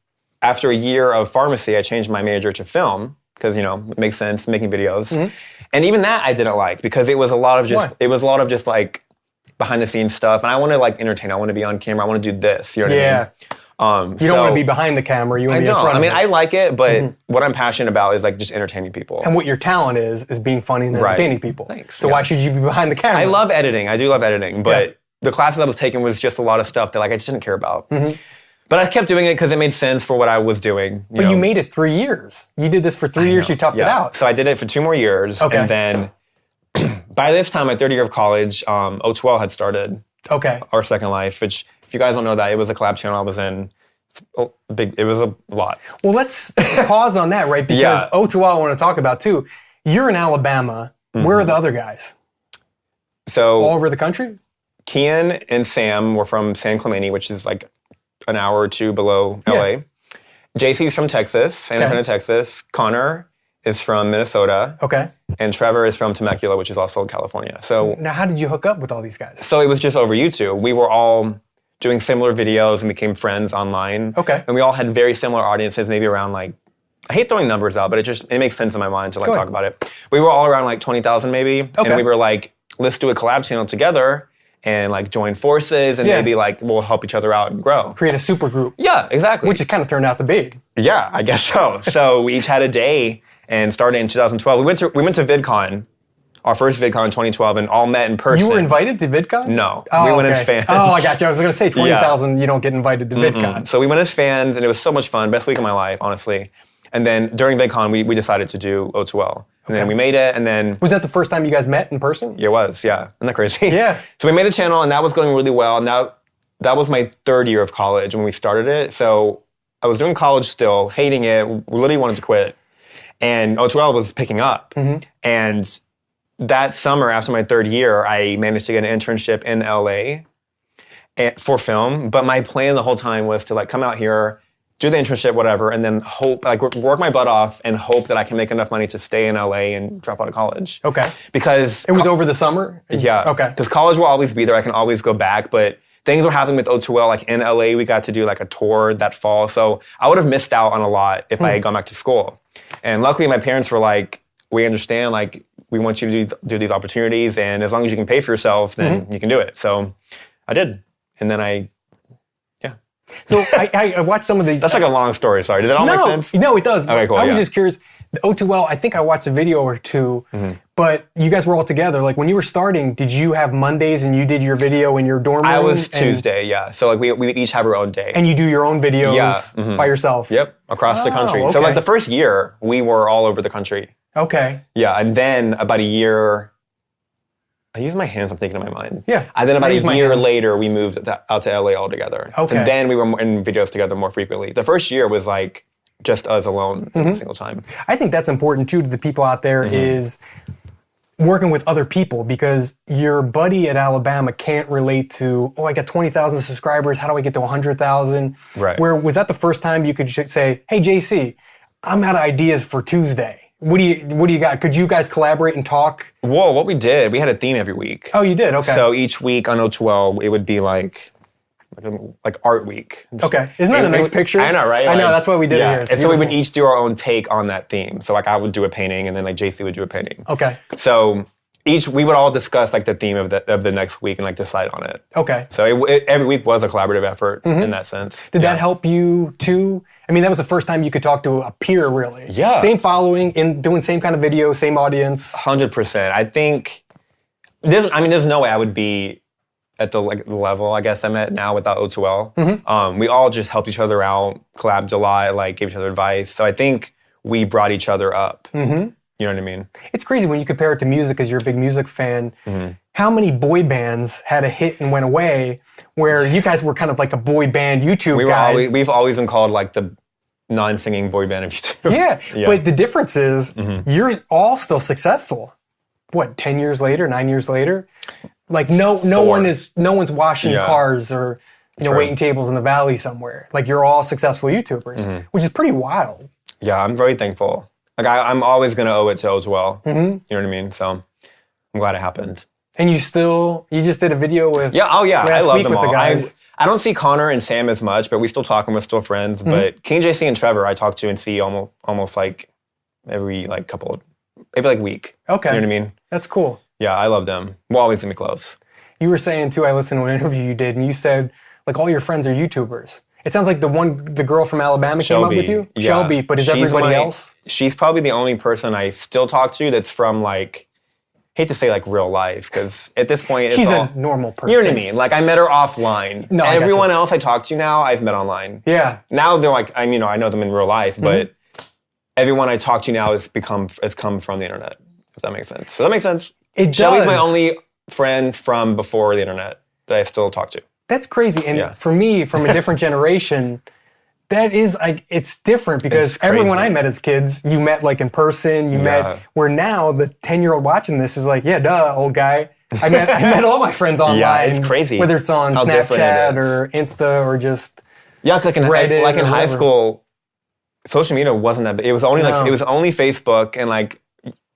after a year of pharmacy, I changed my major to film because it makes sense making videos. And even that I didn't like because it was a lot of just like behind the scenes stuff. And I want to like entertain. I want to be on camera. I want to do this. You know what I mean? You don't want to be behind the camera. You want to be in front of it. I like it, but what I'm passionate about is like just entertaining people. And what your talent is being funny and entertaining people. Thanks. So why should you be behind the camera? I love editing. I do love editing, but the classes I was taking was just a lot of stuff that like I just didn't care about. But I kept doing it because it made sense for what I was doing. But you made it 3 years. You did this for 3 years. You toughed it out. So I did it for 2 more years. Okay. And then by this time, my third year of college, O2L had started. Okay. Our Second Life, which if you guys don't know that, it was a collab channel I was in. It was a lot. Well, let's pause on that, right? Because O2L I want to talk about too. You're in Alabama. Where are the other guys? So all over the country? Kian and Sam were from San Clemente, which is like an hour or two below LA. JC's from Texas, San Antonio, Texas. Connor is from Minnesota. Okay. And Trevor is from Temecula, which is also California. So now, how did you hook up with all these guys? So it was just over YouTube. We were all doing similar videos and became friends online. Okay. And we all had very similar audiences, maybe around like, I hate throwing numbers out, but it makes sense in my mind to like talk about it. We were all around like 20,000 maybe. Okay. And we were like, let's do a collab channel together and like join forces and maybe like we'll help each other out and grow. Create a super group. Yeah, exactly. Which it kind of turned out to be. Yeah, I guess so. So we each had a day and started in 2012. We went to VidCon, our first VidCon in 2012, and all met in person. You were invited to VidCon? No, we went as fans. Oh, I got you. I was going to say 20,000, you don't get invited to VidCon. So we went as fans, and it was so much fun. Best week of my life, honestly. And then during VidCon, we decided to do O2L. And then we made it, and then... Was that the first time you guys met in person? It was, yeah. Isn't that crazy? Yeah. So we made the channel, and that was going really well. And that was my third year of college when we started it. So I was doing college still, hating it, literally wanted to quit. And O2L was picking up. And that summer, after my third year, I managed to get an internship in LA for film. But my plan the whole time was to like come out here, do the internship, whatever, and then hope, like work my butt off and hope that I can make enough money to stay in LA and drop out of college. Okay. Because... It was over the summer? Yeah. Okay. Because college will always be there. I can always go back, but things were happening with O2L. Like in LA, we got to do like a tour that fall. So I would have missed out on a lot if I had gone back to school. And luckily my parents were like, we understand, like we want you to do these opportunities, and as long as you can pay for yourself, then you can do it. So I did. And then So I watched some of the... That's like a long story, sorry. Did that all make sense? No, it does. Okay, cool, I was just curious. The O2L, I think I watched a video or two, but you guys were all together. Like when you were starting, did you have Mondays and you did your video in your dorm room? I was Tuesday, yeah. So like we would each have our own day. And you do your own videos by yourself? Yep, across the country. Okay. So like the first year, we were all over the country. Okay. Yeah, and then about a year... I use my hands, I'm thinking in my mind. Yeah. And then about a year later, we moved out to LA all together. Okay. And then we were in videos together more frequently. The first year was like just us alone every single time. I think that's important too to the people out there is working with other people, because your buddy at Alabama can't relate to, I got 20,000 subscribers, how do I get to 100,000? Right. Where was that the first time you could say, hey JC, I'm out of ideas for Tuesday. What do you got? Could you guys collaborate and talk? Whoa, what we did, we had a theme every week. Oh, you did? Okay. So each week on O2L, it would be like art week. Okay. Isn't that a nice picture? I know, right? I know, that's why we did it here. And so we would each do our own take on that theme. So like I would do a painting, and then like JC would do a painting. Okay. So we would all discuss like the theme of the next week and like decide on it. Okay. So every week was a collaborative effort in that sense. Did that help you too? I mean, that was the first time you could talk to a peer, really. Yeah. Same following, doing same kind of video, same audience. 100%. I think there's no way I would be at the level I guess I'm at now without O2L. We all just helped each other out, collabed a lot, like gave each other advice. So I think we brought each other up. You know what I mean? It's crazy when you compare it to music, because you're a big music fan. How many boy bands had a hit and went away, where you guys were kind of like a boy band YouTube guys? We've always been called like the non-singing boy band of YouTube. Yeah, but the difference is you're all still successful. What, 10 years later, 9 years later? Like no one's washing cars or waiting tables in the valley somewhere. Like you're all successful YouTubers, which is pretty wild. Yeah, I'm very thankful. Like I'm always gonna owe it to O2L. You know what I mean? So I'm glad it happened. And you just did a video with I love them all. The I don't see Connor and Sam as much, but we still talk and we're still friends. But King, JC, and Trevor I talk to and see almost like every week. Okay. You know what I mean? That's cool. Yeah, I love them. We're always gonna be close. You were saying too, I listened to an interview you did, and you said like all your friends are YouTubers. It sounds like the girl from Alabama came up with you? Yeah. Shelby, but is everybody else? She's probably the only person I still talk to that's from like, hate to say like real life, because at this point she's a normal person. You know what I mean? Like I met her offline. No, everyone else I talk to now, I've met online. Yeah. Now they're like, I know them in real life, but everyone I talk to now has come from the internet, if that makes sense. Does that make sense? It does. Shelby's my only friend from before the internet that I still talk to. That's crazy. And for me, from a different generation, That is like, it's different because everyone I met as kids, you met like in person, you met, where now the 10-year-old watching this is like, yeah, duh, old guy. I met all my friends online. Yeah, it's crazy. Whether it's on Snapchat or Insta or just like in Reddit like in high whatever. School, social media wasn't that big. It was only it was only Facebook, and like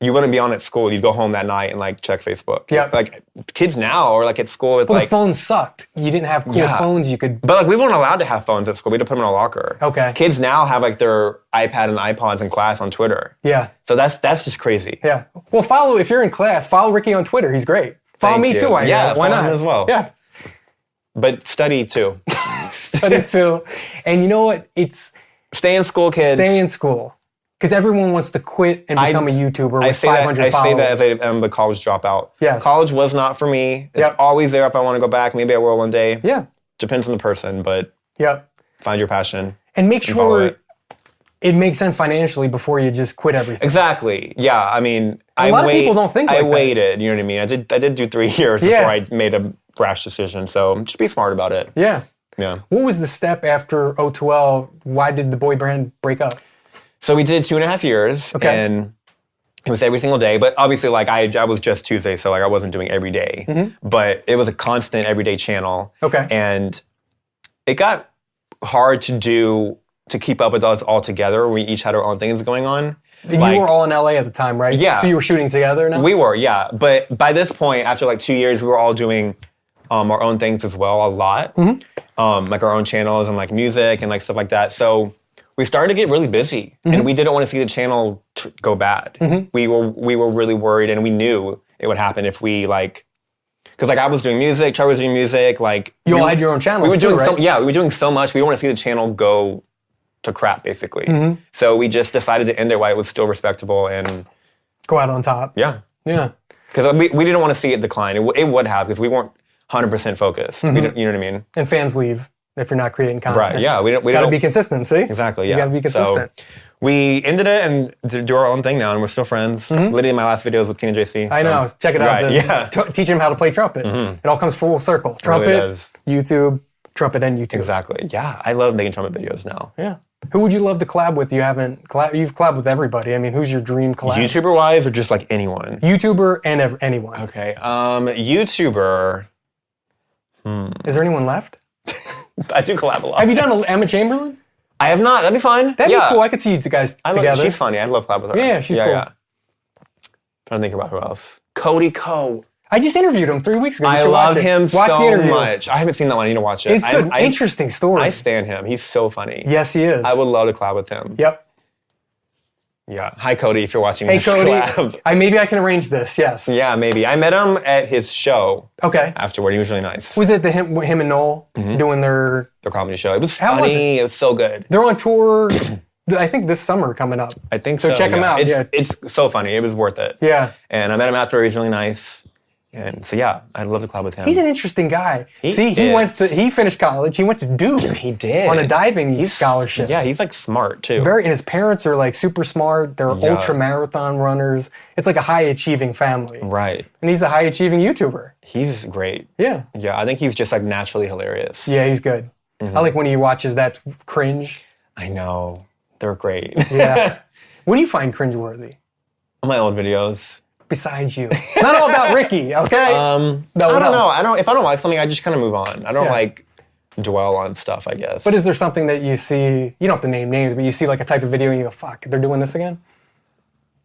you wouldn't be on at school. You'd go home that night and like check Facebook. Yeah. Like kids now or like at school, it's the phones sucked. You didn't have cool phones you could. But like we weren't allowed to have phones at school. We had to put them in a locker. Okay. Kids now have like their iPad and iPods in class on Twitter. Yeah. So that's just crazy. Yeah. Well, if you're in class, follow Ricky on Twitter. He's great. Follow me too. Why not? Him as well. Yeah. But study too. Study too. And you know what? It's stay in school, kids. Stay in school. Because everyone wants to quit and become a YouTuber with 500 followers. I say that as a college dropout. Yes. College was not for me. It's always there if I want to go back. Maybe I will one day. Yeah. Depends on the person, but find your passion. And make sure it makes sense financially before you just quit everything. Exactly. Yeah. I mean, a lot of people don't think like I that. waited, you know what I mean? I did do 3 years before I made a rash decision, so just be smart about it. Yeah. Yeah. What was the step after O2L? Why did the boy band break up? So we did 2.5 years, and it was every single day. But obviously, like I was just Tuesday, so like I wasn't doing every day. But it was a constant everyday channel. Okay. And it got hard to keep up with us all together. We each had our own things going on. And you were all in LA at the time, right? Yeah. So you were shooting together now? We were, yeah. But by this point, after like 2 years, we were all doing our own things as well, a lot. Like our own channels and like music and like stuff like that. So we started to get really busy, and we didn't want to see the channel go bad. We were really worried, and we knew it would happen if we like, because like I was doing music, Trevor was doing music, like you all had your own channels. We were doing right? we were doing so much. We didn't want to see the channel go to crap, basically. So we just decided to end it while it was still respectable and go out on top. Yeah, yeah. Because we didn't want to see it decline. It would have, because we weren't 100% focused. You know what I mean? And fans leave if you're not creating content. Right, yeah. We gotta be consistent, see? Exactly, yeah. You gotta be consistent. So we ended it and do our own thing now, and we're still friends. Literally, my last video was with King and JC. I know, check it out. Right, teach him how to play trumpet. It all comes full circle. Trumpet, really YouTube, trumpet and YouTube. Exactly, yeah. I love making trumpet videos now. Yeah. Who would you love to collab with? You've collabed with everybody. I mean, who's your dream collab? YouTuber-wise or just like anyone? YouTuber and anyone. Okay, YouTuber. Is there anyone left? I do collab a lot. Have you done Emma Chamberlain? I have not. That'd be fun. That'd be cool. I could see you guys together. She's funny. I'd love collab with her. Yeah, she's cool. Yeah. Trying to think about who else. Cody Ko. I just interviewed him 3 weeks ago. I love him so much. I haven't seen that one. I need to watch it. It's good. Interesting story. I stan him. He's so funny. Yes, he is. I would love to collab with him. Yep. Yeah. Hi, Cody, if you're watching this Cody. collab. Maybe I can arrange this, yes. Yeah, maybe. I met him at his show. Okay. Afterward. He was really nice. Was it him and Noel doing their comedy show? It was funny. It was so good. They're on tour, I think, this summer coming up. I think so. So check them out. It's so funny. It was worth it. Yeah. And I met him after. He was really nice. And so yeah, I'd love to collab with him. He's an interesting guy. He finished college. He went to Duke. He did. On a diving scholarship. Yeah, he's like smart too. And his parents are like super smart. They're ultra marathon runners. It's like a high achieving family. Right. And he's a high achieving YouTuber. He's great. Yeah. Yeah, I think he's just like naturally hilarious. Yeah, he's good. I like when he watches that cringe. I know. They're great. Yeah. What do you find cringeworthy? My old videos. Besides you. It's not all about Ricky, okay? I don't know. If I don't like something, I just kind of move on. I don't like dwell on stuff, I guess. But is there something that you see, you don't have to name names, but you see like a type of video and you go, fuck, they're doing this again?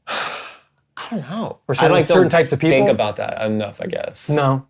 I don't know. Or certain types of people? Think about that enough, I guess. No.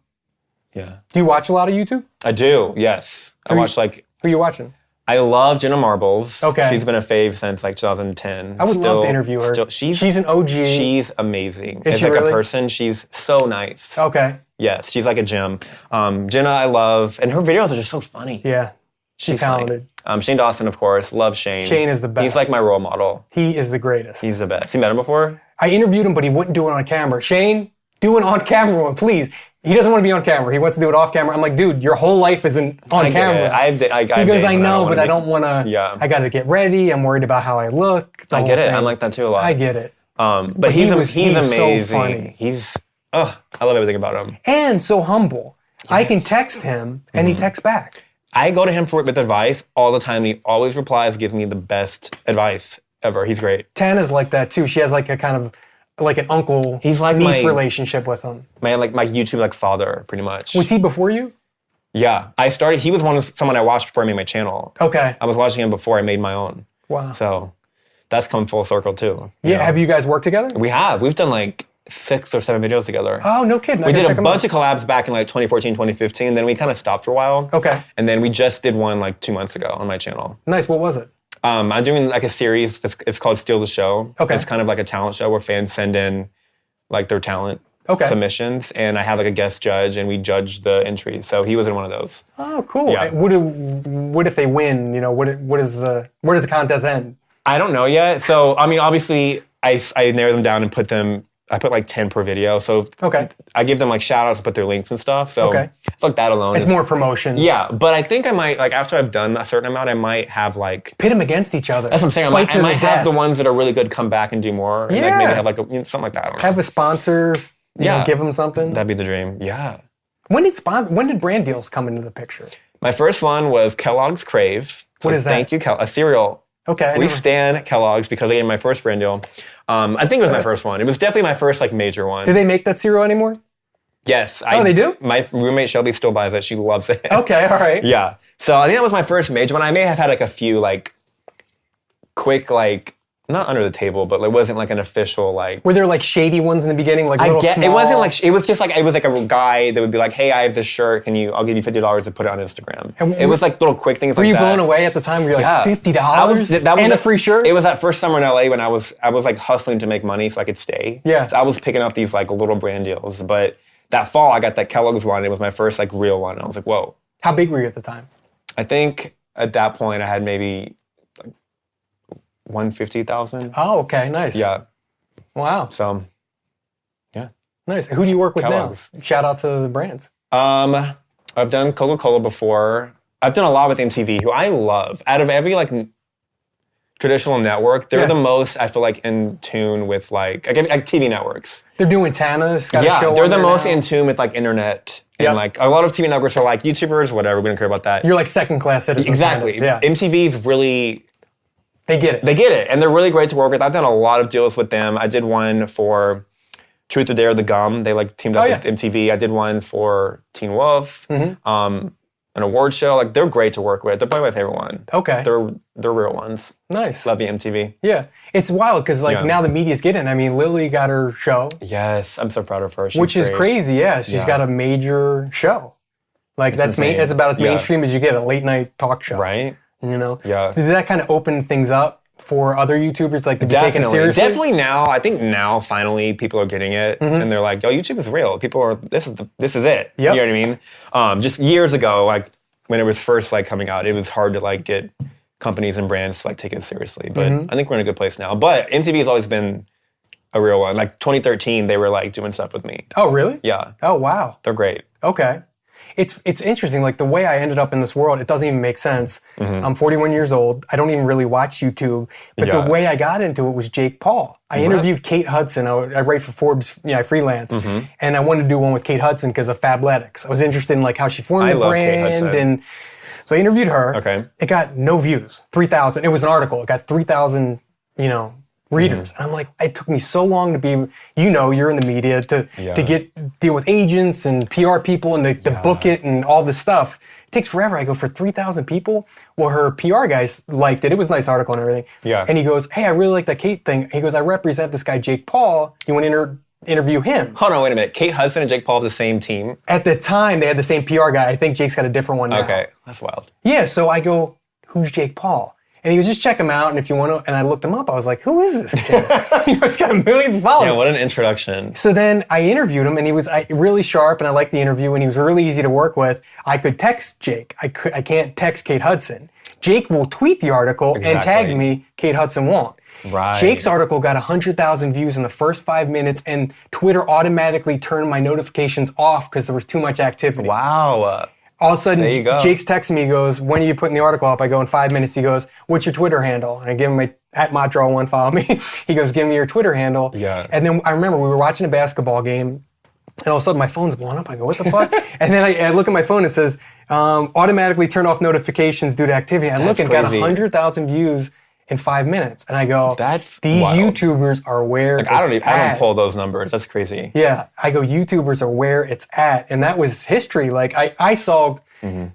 Yeah. Do you watch a lot of YouTube? I do, yes. I watch like... Who are you watching? I love Jenna Marbles. Okay. She's been a fave since like 2010. I would love to interview her. She's an OG. She's amazing. Is she like really? A person, she's so nice. Okay. Yes, she's like a gem. Jenna, I love, and her videos are just so funny. Yeah. She's talented. Shane Dawson, of course. Love Shane. Shane is the best. He's like my role model. He is the greatest. He's the best. You met him before? I interviewed him, but he wouldn't do it on camera. Shane, do an on-camera one, please. He doesn't want to be on camera. He wants to do it off camera. I'm like, dude, your whole life isn't on camera. He goes, I know, but I don't want to. Yeah. I got to get ready. I'm worried about how I look. I get it. I'm like that too a lot. I get it. But he's amazing. So funny. I love everything about him. And so humble. Yes. I can text him and he texts back. I go to him with advice all the time. And he always replies, gives me the best advice ever. He's great. Tana's like that too. She has like a kind of like an uncle He's like niece relationship with him. My YouTube like father, pretty much. Was he before you? Yeah, he was someone I watched before I made my channel. Okay. I was watching him before I made my own. Wow. So that's come full circle too. Yeah. Have you guys worked together? We have. We've done like 6 or 7 videos together. Oh, no kidding. We did a bunch of collabs back in like 2014, 2015. Then we kind of stopped for a while. Okay. And then we just did one like 2 months ago on my channel. Nice. What was it? I'm doing like a series. It's called Steal the Show. Okay. It's kind of like a talent show where fans send in like their talent submissions, and I have like a guest judge, and we judge the entries. So he was in one of those. Oh, cool. Yeah. What if they win? You know, where does the contest end? I don't know yet. So I mean, obviously, I narrow them down and I put like 10 per video. So I give them like shout outs, put their links and stuff. So it's like that alone. It's more promotion. Yeah, but I think I might, like after I've done a certain amount, I might have like... Pit them against each other. That's what I'm saying. I might have the ones that are really good come back and do more. And like maybe have like something like that. I don't know. Have a sponsors, you know, give them something. That'd be the dream. Yeah. When did brand deals come into the picture? My first one was Kellogg's Crave. What is that? Thank you, a cereal. Okay. We stan Kellogg's because they gave me my first brand deal. I think it was my first one. It was definitely my first like major one. Do they make that cereal anymore? Yes. They do? My roommate Shelby still buys it. She loves it. Okay, all right. Yeah. So I think that was my first major one. I may have had like a few like quick like, not under the table, but it wasn't like an official like... Were there like shady ones in the beginning? Like little small... It wasn't like... It was just like... It was like a guy that would be like, hey, I have this shirt. I'll give you $50 to put it on Instagram. It was like little quick things like that. Were you blown away at the time? Were you like, $50? And a free shirt? It was that first summer in LA when I was like hustling to make money so I could stay. Yeah. So I was picking up these like little brand deals. But that fall, I got that Kellogg's one. It was my first like real one. I was like, whoa. How big were you at the time? I think at that point I had maybe... 150,000. Oh, okay, nice. Yeah. Wow. So, yeah. Nice. Who do you work with Kellogg's. now? Shout out to the brands. I've done Coca-Cola before. I've done a lot with MTV, who I love. Out of every like traditional network, they're the most, I feel like, in tune with like TV networks. They're doing Tana's. Got a show they're the on most now. in tune with like internet. And like a lot of TV networks are like YouTubers, whatever. We don't care about that. You're like second class citizens. Exactly. Kind of. Yeah. MTV's really... They get it. They get it, and they're really great to work with. I've done a lot of deals with them. I did one for Truth or Dare, the gum. They like teamed up with MTV. I did one for Teen Wolf, an award show. Like they're great to work with. They're probably my favorite one. Okay. They're real ones. Nice. Love the MTV. Yeah. It's wild because like now the media's getting. I mean, Lily got her show. Yes, I'm so proud of her. Which is crazy. Yeah, she's got a major show. Like that's about as mainstream as you get, a late night talk show. Right. You know? Yeah. So did that kind of open things up for other YouTubers like to be taken seriously? Definitely now. I think now finally people are getting it and they're like, yo, YouTube is real. People are, this is it. Yep. You know what I mean? Just years ago, like when it was first like coming out, it was hard to like get companies and brands to like take it seriously. But I think we're in a good place now. But MTV has always been a real one. Like 2013, they were like doing stuff with me. Oh, really? Yeah. Oh, wow. They're great. Okay. It's interesting, like the way I ended up in this world, it doesn't even make sense. I'm 41 years old. I don't even really watch YouTube. But the way I got into it was Jake Paul. I interviewed Kate Hudson. I write for Forbes, I freelance. And I wanted to do one with Kate Hudson because of Fabletics. I was interested in like how she formed the brand. And so I interviewed her. Okay. It got no views, 3,000. It was an article. It got 3,000, readers. And I'm like, it took me so long to be, you're in the media, to deal with agents and PR people and to book it and all this stuff. It takes forever. I go, for 3,000 people? Well, her PR guys liked it. It was a nice article and everything. Yeah. And he goes, hey, I really like that Kate thing. He goes, I represent this guy, Jake Paul. You want to interview him? Hold on, wait a minute. Kate Hudson and Jake Paul have the same team? At the time, they had the same PR guy. I think Jake's got a different one now. Okay, that's wild. Yeah, so I go, who's Jake Paul? And he goes, just check him out, and if you want to, and I looked him up, I was like, who is this kid? He's got millions of followers. Yeah, what an introduction. So then I interviewed him, and he was really sharp, and I liked the interview, and he was really easy to work with. I could text Jake. I can't text Kate Hudson. Jake will tweet the article and tag me. Kate Hudson won't. Right. Jake's article got 100,000 views in the first 5 minutes, and Twitter automatically turned my notifications off because there was too much activity. Wow. All of a sudden, Jake's texting me, he goes, when are you putting the article up? I go, in 5 minutes. He goes, what's your Twitter handle? And I give him my @Montreal1, follow me. He goes, give me your Twitter handle. Yeah. And then I remember we were watching a basketball game, and all of a sudden my phone's blowing up. I go, what the fuck? And then I look at my phone, it says, Automatically turn off notifications due to activity. I look and got 100,000 views in 5 minutes. And I go, these wild. YouTubers are where it's at. I don't pull those numbers. That's crazy. Yeah. I go, YouTubers are where it's at. And that was history. Like I saw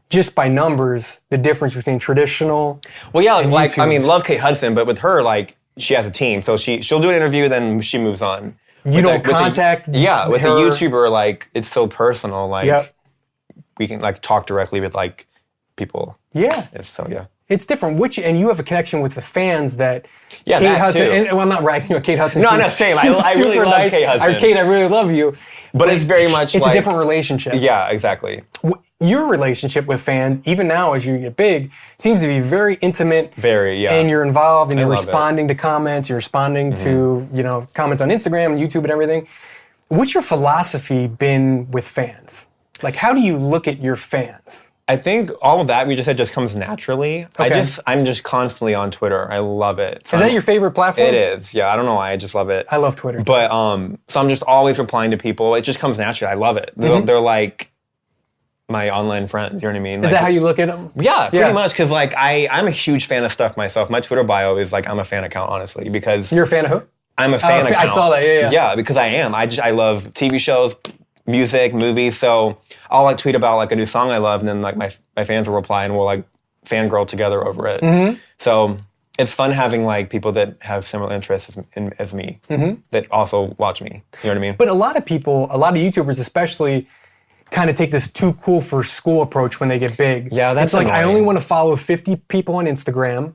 just by numbers the difference between traditional. Well, yeah, like, I mean, love Kate Hudson, but with her, like, she has a team. So she'll do an interview, then she moves on. You don't contact with a YouTuber, like, it's so personal. Like, we can, like, talk directly with, like, people. Yeah. It's different. And you have a connection with the fans that Kate Hudson. Well, I'm not ragging on Kate Hudson. No, same. I really love Kate Hudson. Kate, I really love you. But it's very much it's a different relationship. Yeah, exactly. Your relationship with fans, even now as you get big, seems to be very intimate. Very, yeah. And you're involved and you're responding to comments. You're responding to, comments on Instagram and YouTube and everything. What's your philosophy been with fans? Like, how do you look at your fans? I think all of that we just said just comes naturally. Okay. I'm just constantly on Twitter. I love it. So is that your favorite platform? It is. Yeah, I don't know why. I just love it. I love Twitter. But so I'm just always replying to people. It just comes naturally. I love it. They're like my online friends. You know what I mean? Is that how you look at them? Yeah, pretty much. Because like I'm a huge fan of stuff myself. My Twitter bio is like I'm a fan account, honestly. Because you're a fan of who? I'm a fan account. I saw that. Yeah. Yeah, because I am. I love TV shows, music, movies. So I'll like tweet about like a new song I love, and then like my fans will reply, and we'll like fangirl together over it. So it's fun having like people that have similar interests as me that also watch me. You know what I mean? But a lot of people, a lot of YouTubers especially, kind of take this too cool for school approach when they get big. Yeah, that's like I only want to follow 50 people on Instagram.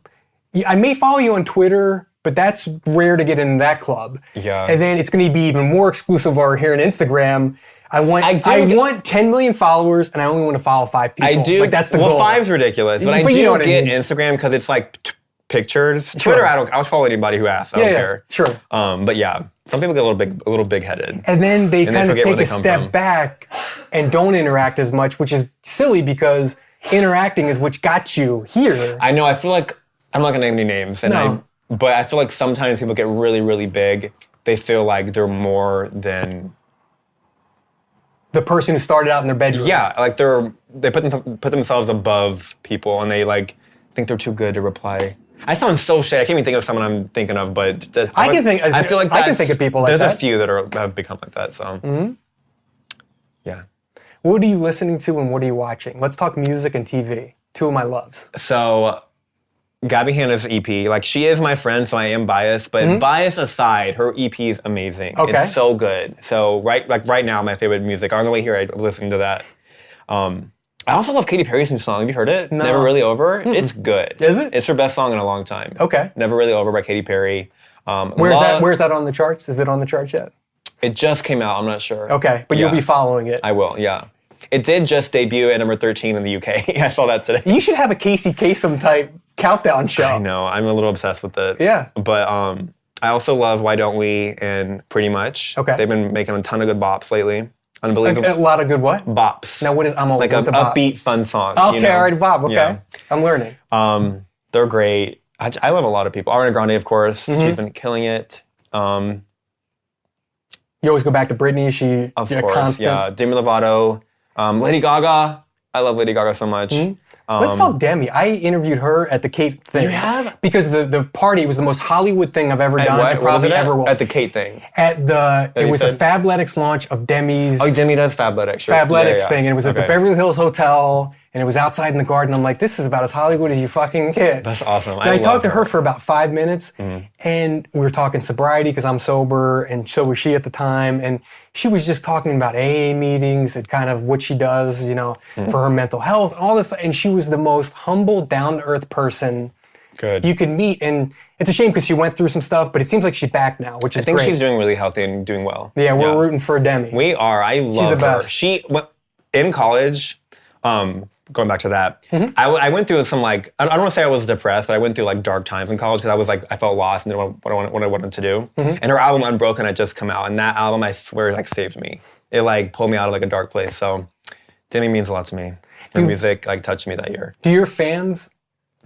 I may follow you on Twitter, but that's rare to get in that club. Yeah. And then it's going to be even more exclusive over here on Instagram. I want 10 million followers, and I only want to follow 5 people. I do. Like, that's the goal. Well, 5's ridiculous, but I do get Instagram because it's like pictures. Sure. Twitter, I'll follow anybody who asks. I don't care. Sure. But yeah, some people get a little big-headed. And then they kind of take a step back and don't interact as much, which is silly because interacting is what got you here. I know. I feel like I'm not gonna name any names, but I feel like sometimes people get really, really big. They feel like they're more than the person who started out in their bedroom. Yeah, like they put themselves above people, and they like think they're too good to reply. I sound so shady. I can't even think of someone I'm thinking of, but I feel like I can think of people like that. There's a few that have become like that. So, yeah. What are you listening to and what are you watching? Let's talk music and TV. Two of my loves. So, Gabby Hanna's EP, like she is my friend, so I am biased. But bias aside, her EP is amazing. Okay. It's so good. So right now, my favorite music. On the way here, I was listening to that. I also love Katy Perry's new song. Have you heard it? No. Never Really Over. It's good. Is it? It's her best song in a long time. Okay. Never Really Over by Katy Perry. Where's that on the charts? Is it on the charts yet? It just came out. I'm not sure. Okay, but you'll be following it. I will. Yeah. It did just debut at number 13 in the UK. I saw that today. You should have a Casey Kasem type countdown show. I know. I'm a little obsessed with it. Yeah. But I also love Why Don't We and Pretty Much. Okay. They've been making a ton of good bops lately. Unbelievable. A lot of good what? Bops. Now what is like a upbeat, fun song. Okay, all right, bop. Okay. Yeah. I'm learning. They're great. I love a lot of people. Ariana Grande, of course. She's been killing it. You always go back to Britney. She of course, constant. Yeah. Demi Lovato. Lady Gaga. I love Lady Gaga so much. Let's talk Demi. I interviewed her at the Kate thing. You have? Because the party was the most Hollywood thing I've ever done. What? Probably ever will. At the Kate thing. It was a Fabletics launch of Demi's. Oh, Demi does Fabletics. Fabletics thing, and it was at the Beverly Hills Hotel, and it was outside in the garden. I'm like, this is about as Hollywood as you fucking get. That's awesome. I talked to her for about 5 minutes, and we were talking sobriety because I'm sober, and so was she at the time, and she was just talking about AA meetings and kind of what she does, for her mental health, and all this, and she was the most humble, down-to-earth person you could meet, and it's a shame because she went through some stuff, but it seems like she's back now, which is great. I think she's doing really healthy and doing well. Yeah, we're rooting for Demi. We are. I love she's the her. Best. She in college. Going back to that, I went through some I don't want to say I was depressed, but I went through dark times in college because I felt lost and didn't know what I wanted to do. And her album Unbroken had just come out, and that album I swear saved me. It pulled me out of a dark place. So Demi means a lot to me. Her music touched me that year. Do your fans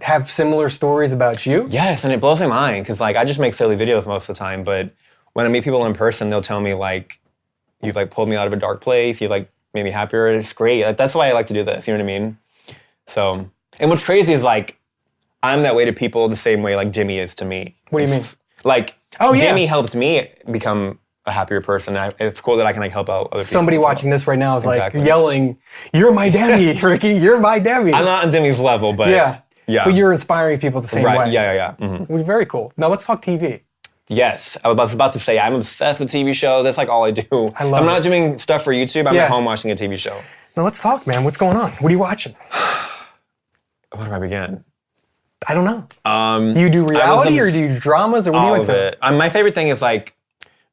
have similar stories about you? Yes, and it blows my mind because I just make silly videos most of the time, but when I meet people in person, they'll tell me you've pulled me out of a dark place. You've made me happier. It's great. Like, that's why I like to do this. You know what I mean? So, and what's crazy is like, I'm that way to people the same way like Jimmy is to me. What do you mean? Like, Jimmy helped me become a happier person. It's cool that I can like help out other people. Somebody watching this right now is like yelling, "You're my Demi, Ricky. You're my Demi." I'm not on Demi's level, but yeah. But you're inspiring people the same way. Yeah. Mm-hmm. Which is very cool. Now let's talk TV. Yes, I was about to say I'm obsessed with TV shows. That's like all I do. I love I'm not doing stuff for YouTube. I'm at home watching a TV show. Now let's talk, man. What's going on? What are you watching? Where do I begin? I don't know. Do you do reality or do you do dramas or what do you into? All of it. My favorite thing is like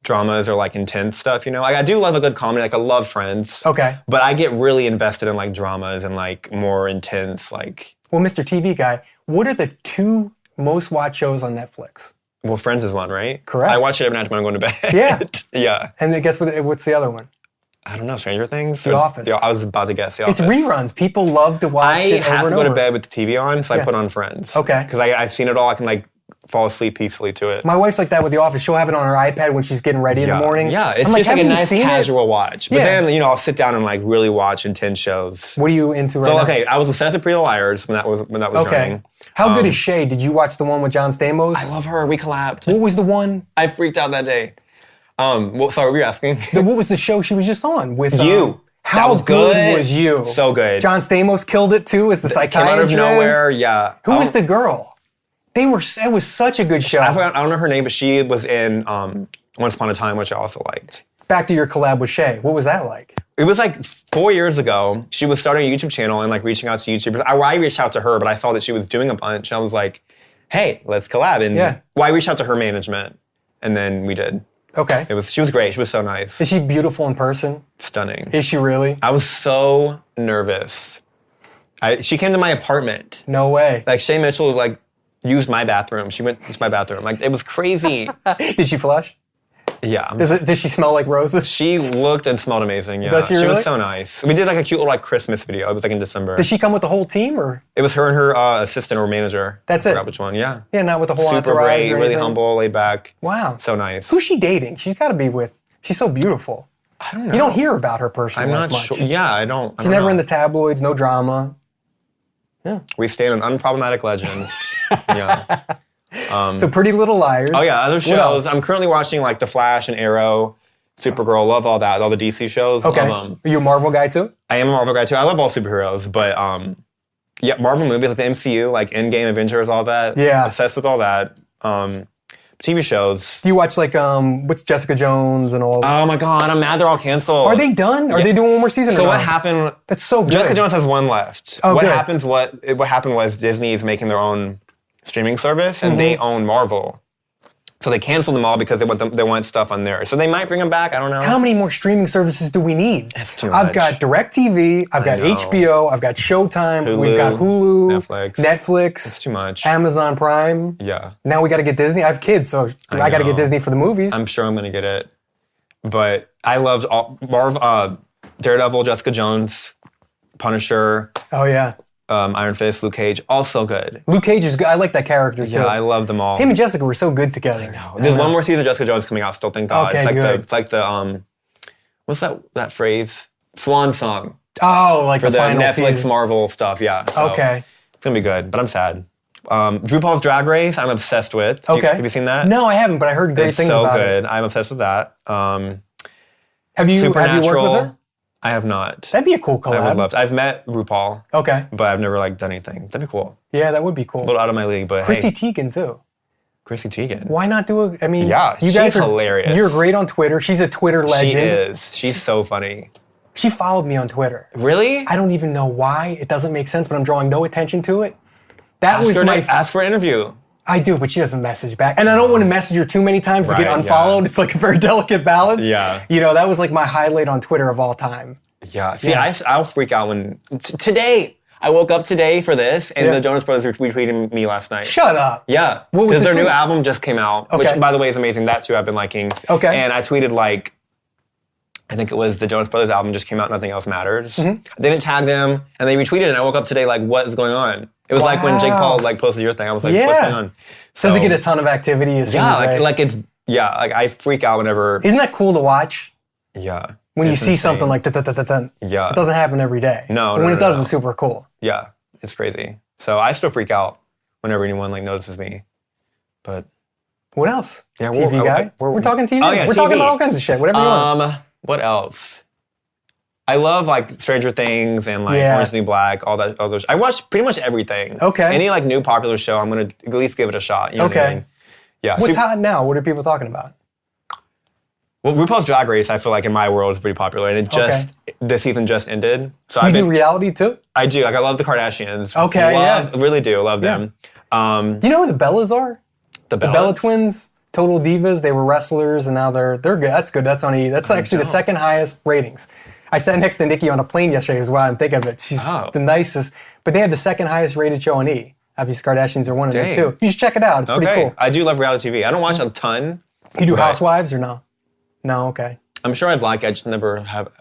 dramas or like intense stuff, you know? Like I do love a good comedy, like I love Friends. Okay. But I get really invested in like dramas and like more intense like... Well, Mr. TV Guy, what are the 2 most watched shows on Netflix? Well, Friends is one, right? Correct. I watch it every night when I'm going to bed. Yeah. Yeah. And then guess what's the other one? I don't know, Stranger Things? The Office. I was about to guess The Office. It's reruns. People love to watch it over and over. I have to go to bed with the TV on, so I put on Friends. Okay. Because I've seen it all. I can like fall asleep peacefully to it. My wife's like that with The Office. She'll have it on her iPad when she's getting ready in the morning. Yeah, it's just like a nice casual watch. But then, you know, I'll sit down and like really watch intense shows. What are you into right now? So, okay, I was obsessed with Pretty Little Liars when that was running. How good is Shay? Did you watch the one with John Stamos? I love her. We collabed. What was the one? I freaked out that day. Sorry, what were you asking? What was the show she was just on with You? How good was You? So good. John Stamos killed it too as the psychiatrist. Came out of nowhere, yeah. Who was the girl? It was such a good show. I don't know her name, but she was in Once Upon a Time, which I also liked. Back to your collab with Shay. What was that like? It was like 4 years ago. She was starting a YouTube channel and like reaching out to YouTubers. I reached out to her, but I saw that she was doing a bunch. I was like, hey, let's collab. And I reached out to her management, and then we did. Okay. She was great. She was so nice. Is she beautiful in person? Stunning. Is she really? I was so nervous. She came to my apartment. No way. Like Shay Mitchell like used my bathroom. She went to my bathroom. Like it was crazy. Did she flush? Yeah. Does she smell like roses? She looked and smelled amazing, yeah. Does she really? Was so nice. We did like a cute little like Christmas video. It was like in December. Did she come with the whole team or? It was her and her assistant or manager. That's I forgot which one, yeah. Yeah, not with the whole Super entourage great, really humble, laid back. Wow. So nice. Who's she dating? She's got to be with, she's so beautiful. I don't know. You don't hear about her personally I'm not much. sure. Yeah, I don't. She's never in the tabloids, no drama. Yeah. We stay an unproblematic legend. Yeah. So Pretty Little Liars. Oh yeah, other shows. I'm currently watching like The Flash and Arrow, Supergirl. Love all that. All the DC shows. Okay. Love Are you a Marvel guy too? I am a Marvel guy too. I love all superheroes, but yeah, Marvel movies like the MCU, like Endgame, Avengers, all that. Yeah. Obsessed with all that. TV shows. Do you watch like what's Jessica Jones and all? Oh my God, I'm mad they're all canceled. Are they done? Are they doing one more season? So what happened? That's so good. Jessica Jones has one left. Oh, what good. happened was Disney is making their own streaming service, and they own Marvel. So they canceled them all because they want stuff on there. So they might bring them back. I don't know. How many more streaming services do we need? That's too much. I've got DirecTV, I've got HBO, I've got Showtime, we've got Hulu, Netflix. It's too much. Amazon Prime. Yeah. Now we got to get Disney. I have kids, so I got to get Disney for the movies. I'm sure I'm going to get it. But I loved Daredevil, Jessica Jones, Punisher. Oh yeah. Iron Fist, Luke Cage, all so good. Luke Cage is good. I like that character too. Yeah, I love them all. Him and Jessica were so good together. I know. There's one more season of Jessica Jones coming out still, thank God. Okay, It's like the what's that phrase? Swan song. Oh, like for the final Netflix season. Marvel stuff, yeah. So okay. It's gonna be good, but I'm sad. RuPaul's Drag Race, I'm obsessed with. Okay. Have you seen that? No, I haven't, but I heard great things about it. It's so good. I'm obsessed with that. Have you worked with her? I have not. That'd be a cool collab. I would love to. I've met RuPaul. Okay. But I've never like done anything. That'd be cool. Yeah, that would be cool. A little out of my league, but Chrissy hey. Teigen too. Chrissy Teigen. Why not do it? I mean, yeah, you guys she's hilarious. You're great on Twitter. She's a Twitter legend. She is. She's so funny. She followed me on Twitter. Really? I don't even know why. It doesn't make sense, but I'm drawing no attention to it. Ask for an interview. I do, but she doesn't message back. And I don't want to message her too many times to get unfollowed. Yeah. It's like a very delicate balance. Yeah. You know, that was like my highlight on Twitter of all time. Yeah. See, I'll freak out when... Today, I woke up today for this, and the Jonas Brothers retweeted me last night. Shut up. Yeah. Because their new album just came out, which, by the way, is amazing. That, too, I've been liking. Okay. And I tweeted, like, I think it was the Jonas Brothers album just came out, Nothing Else Matters. I didn't tag them, and they retweeted it, and I woke up today like, what is going on? It was like when Jake Paul like posted your thing. I was like, what's going on? So, does it get a ton of activity as soon as like I freak out whenever... Isn't that cool to watch? Yeah. When you see something like yeah, it doesn't happen every day. No, but when it does, it's super cool. Yeah, it's crazy. So I still freak out whenever anyone like notices me. But what else? Yeah, TV guy. We're talking TV. Oh, yeah, we're TV. talking about all kinds of shit. Whatever you want. What else? I love like Stranger Things and like Orange is the New Black, all those. I watch pretty much everything. Okay. Any like new popular show, I'm gonna at least give it a shot. You know what I mean? Yeah. What's hot now? What are people talking about? Well, RuPaul's Drag Race, I feel like in my world is pretty popular, and this season just ended. So do you do reality too? I do. Like I love the Kardashians. Okay. Really do love them. Do you know who the Bellas are? The Bella twins, Total Divas. They were wrestlers, and now they're good. That's good. That's on E. That's actually the second highest ratings. I sat next to Nikki on a plane yesterday is why I'm thinking of it. She's the nicest. But they have the second highest rated show on E. Obviously, Kardashians are one of them too. You should check it out. It's pretty cool. I do love reality TV. I don't watch a ton. You do Housewives or no? No, okay. I'm sure I'd like it. I just never have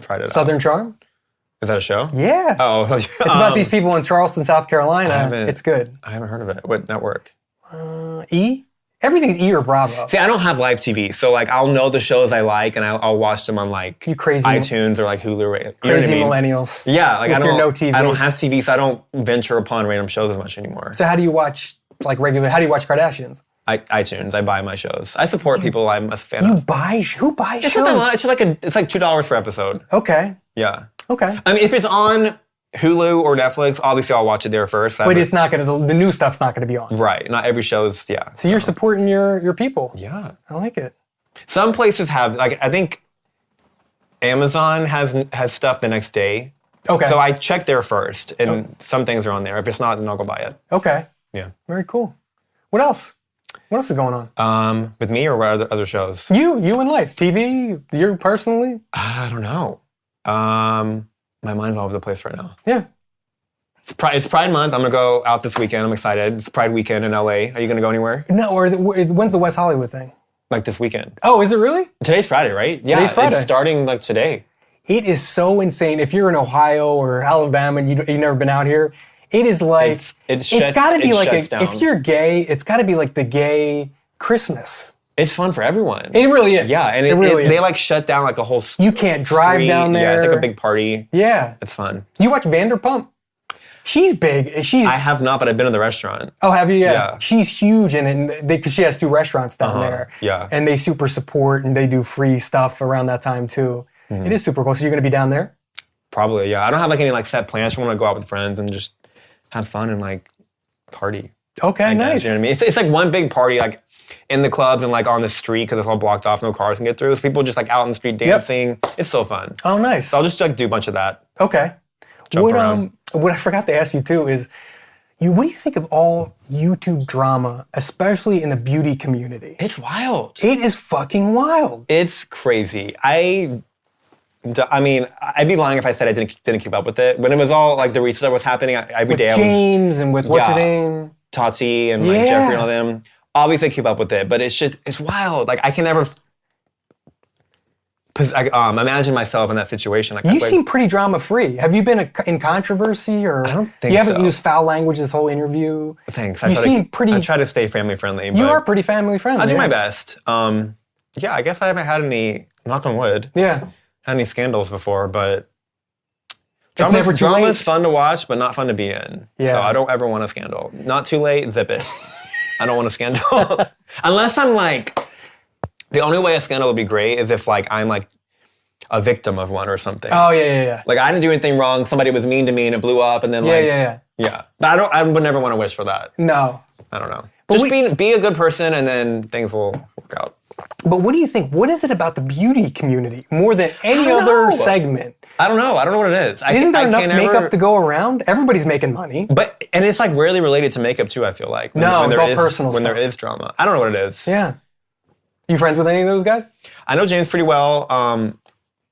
tried it Southern Charm? Is that a show? Yeah. Oh. It's about these people in Charleston, South Carolina. It's good. I haven't heard of it. What network? E? Everything's E or Bravo. See, I don't have live TV, so like I'll know the shows I like and I'll watch them on like iTunes or like Hulu. Crazy millennials. Yeah, like I don't have TV, so I don't venture upon random shows as much anymore. So how do you watch like regular? How do you watch Kardashians? iTunes. I buy my shows. I support people I'm a fan of. Who buys shows? It's not that much. It's like $2 per episode. Okay. Yeah. Okay. I mean, if it's on Hulu or Netflix, obviously I'll watch it there first. But it's not gonna. The new stuff's not gonna be on. Right. Not every show is. So you're supporting your people. Yeah. I like it. Some places have like I think Amazon has stuff the next day. Okay. So I check there first, and some things are on there. If it's not, then I'll go buy it. Okay. Yeah. Very cool. What else? What else is going on? With me or other shows? You in life, TV. You personally? I don't know. My mind's all over the place right now. Yeah. It's Pride Month. I'm gonna go out this weekend. I'm excited. It's Pride weekend in LA. Are you gonna go anywhere? No. Or when's the West Hollywood thing? Like this weekend. Oh, is it really? Today's Friday, right? Yeah. Today's Friday. It's starting like today. It is so insane. If you're in Ohio or Alabama and you've never been out here, it is like it's got to be like if you're gay, it's got to be like the gay Christmas. It's fun for everyone. It really is. Yeah, and they like shut down like a whole street. You can't drive down there. Yeah, it's like a big party. Yeah. It's fun. You watch Vanderpump? She's big. I have not, but I've been in the restaurant. Oh, have you? Yeah. She's huge, and because she has 2 restaurants down there. Yeah. And they super support, and they do free stuff around that time too. It is super cool. So you're going to be down there? Probably, yeah. I don't have like any like set plans. I just want to go out with friends and just have fun and like party. Okay, nice. You know what I mean? It's like one big party, like in the clubs and like on the street because it's all blocked off, no cars can get through. So people just like out in the street dancing. Yep. It's so fun. Oh, nice. So I'll just like do a bunch of that. Okay. What I forgot to ask you too is, what do you think of all YouTube drama, especially in the beauty community? It's wild. It is fucking wild. It's crazy. I mean, I'd be lying if I said I didn't keep up with it. When it was all like the research that was happening every day, James and with what's her name, Tati and like Jeffrey and all them. Obviously, I keep up with it, but it's wild. Like I can never imagine myself in that situation. Like, you seem pretty drama free. Have you been in controversy or? I don't think so. You haven't used foul language this whole interview. Thanks. You seem pretty. I try to stay family friendly. You are pretty family friendly. I do my best. Yeah, I guess I haven't had any. Knock on wood. Yeah. Had any scandals before, but drama is fun to watch, but not fun to be in. Yeah. So I don't ever want a scandal. Not too late, zip it. I don't want a scandal. Unless I'm like, the only way a scandal would be great is if like I'm like a victim of one or something. Oh, yeah. Like I didn't do anything wrong, somebody was mean to me and it blew up and then Yeah. But I would never want to wish for that. No. I don't know. But just be a good person and then things will work out. But what do you think? What is it about the beauty community more than any other segment? I don't know. I don't know what it is. Isn't there enough makeup to go around? Everybody's making money. And it's like rarely related to makeup too, I feel like. When it's all personal stuff. When there is drama. I don't know what it is. Yeah. You friends with any of those guys? I know James pretty well.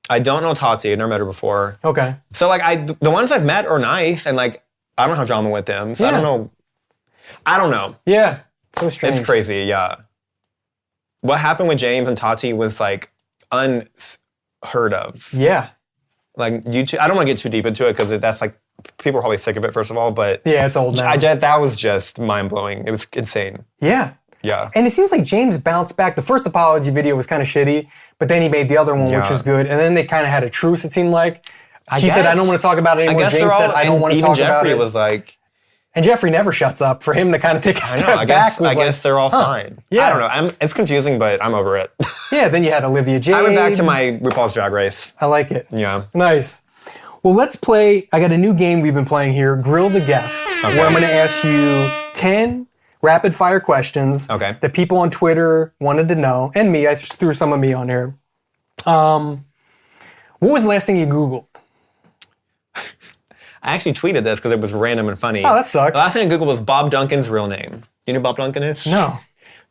I don't know Tati. I've never met her before. Okay. So like the ones I've met are nice and like I don't have drama with them. So I don't know. Yeah. So strange. It's crazy, yeah. What happened with James and Tati was like unheard of. Yeah. Like YouTube, I don't want to get too deep into it because that's like, people are probably sick of it first of all, but. Yeah, it's old now. That was just mind blowing. It was insane. Yeah. Yeah. And it seems like James bounced back. The first apology video was kind of shitty, but then he made the other one, which was good. And then they kind of had a truce, it seemed like. She said, I don't want to talk about it anymore. James said, I don't want to talk about it. Even Jeffrey was like... And Jeffrey never shuts up. For him to kind of take a step back was I guess they're all fine. Yeah. I don't know. It's confusing, but I'm over it. Yeah, then you had Olivia Jade. I went back to my RuPaul's Drag Race. I like it. Yeah. Nice. Well, let's play. I got a new game we've been playing here, Grill the Guest, where I'm going to ask you 10 rapid fire questions that people on Twitter wanted to know, and me. I just threw some of me on here. What was the last thing you Googled? I actually tweeted this because it was random and funny. Oh, that sucks. The last thing I Googled was Bob Duncan's real name. You know who Bob Duncan is? No.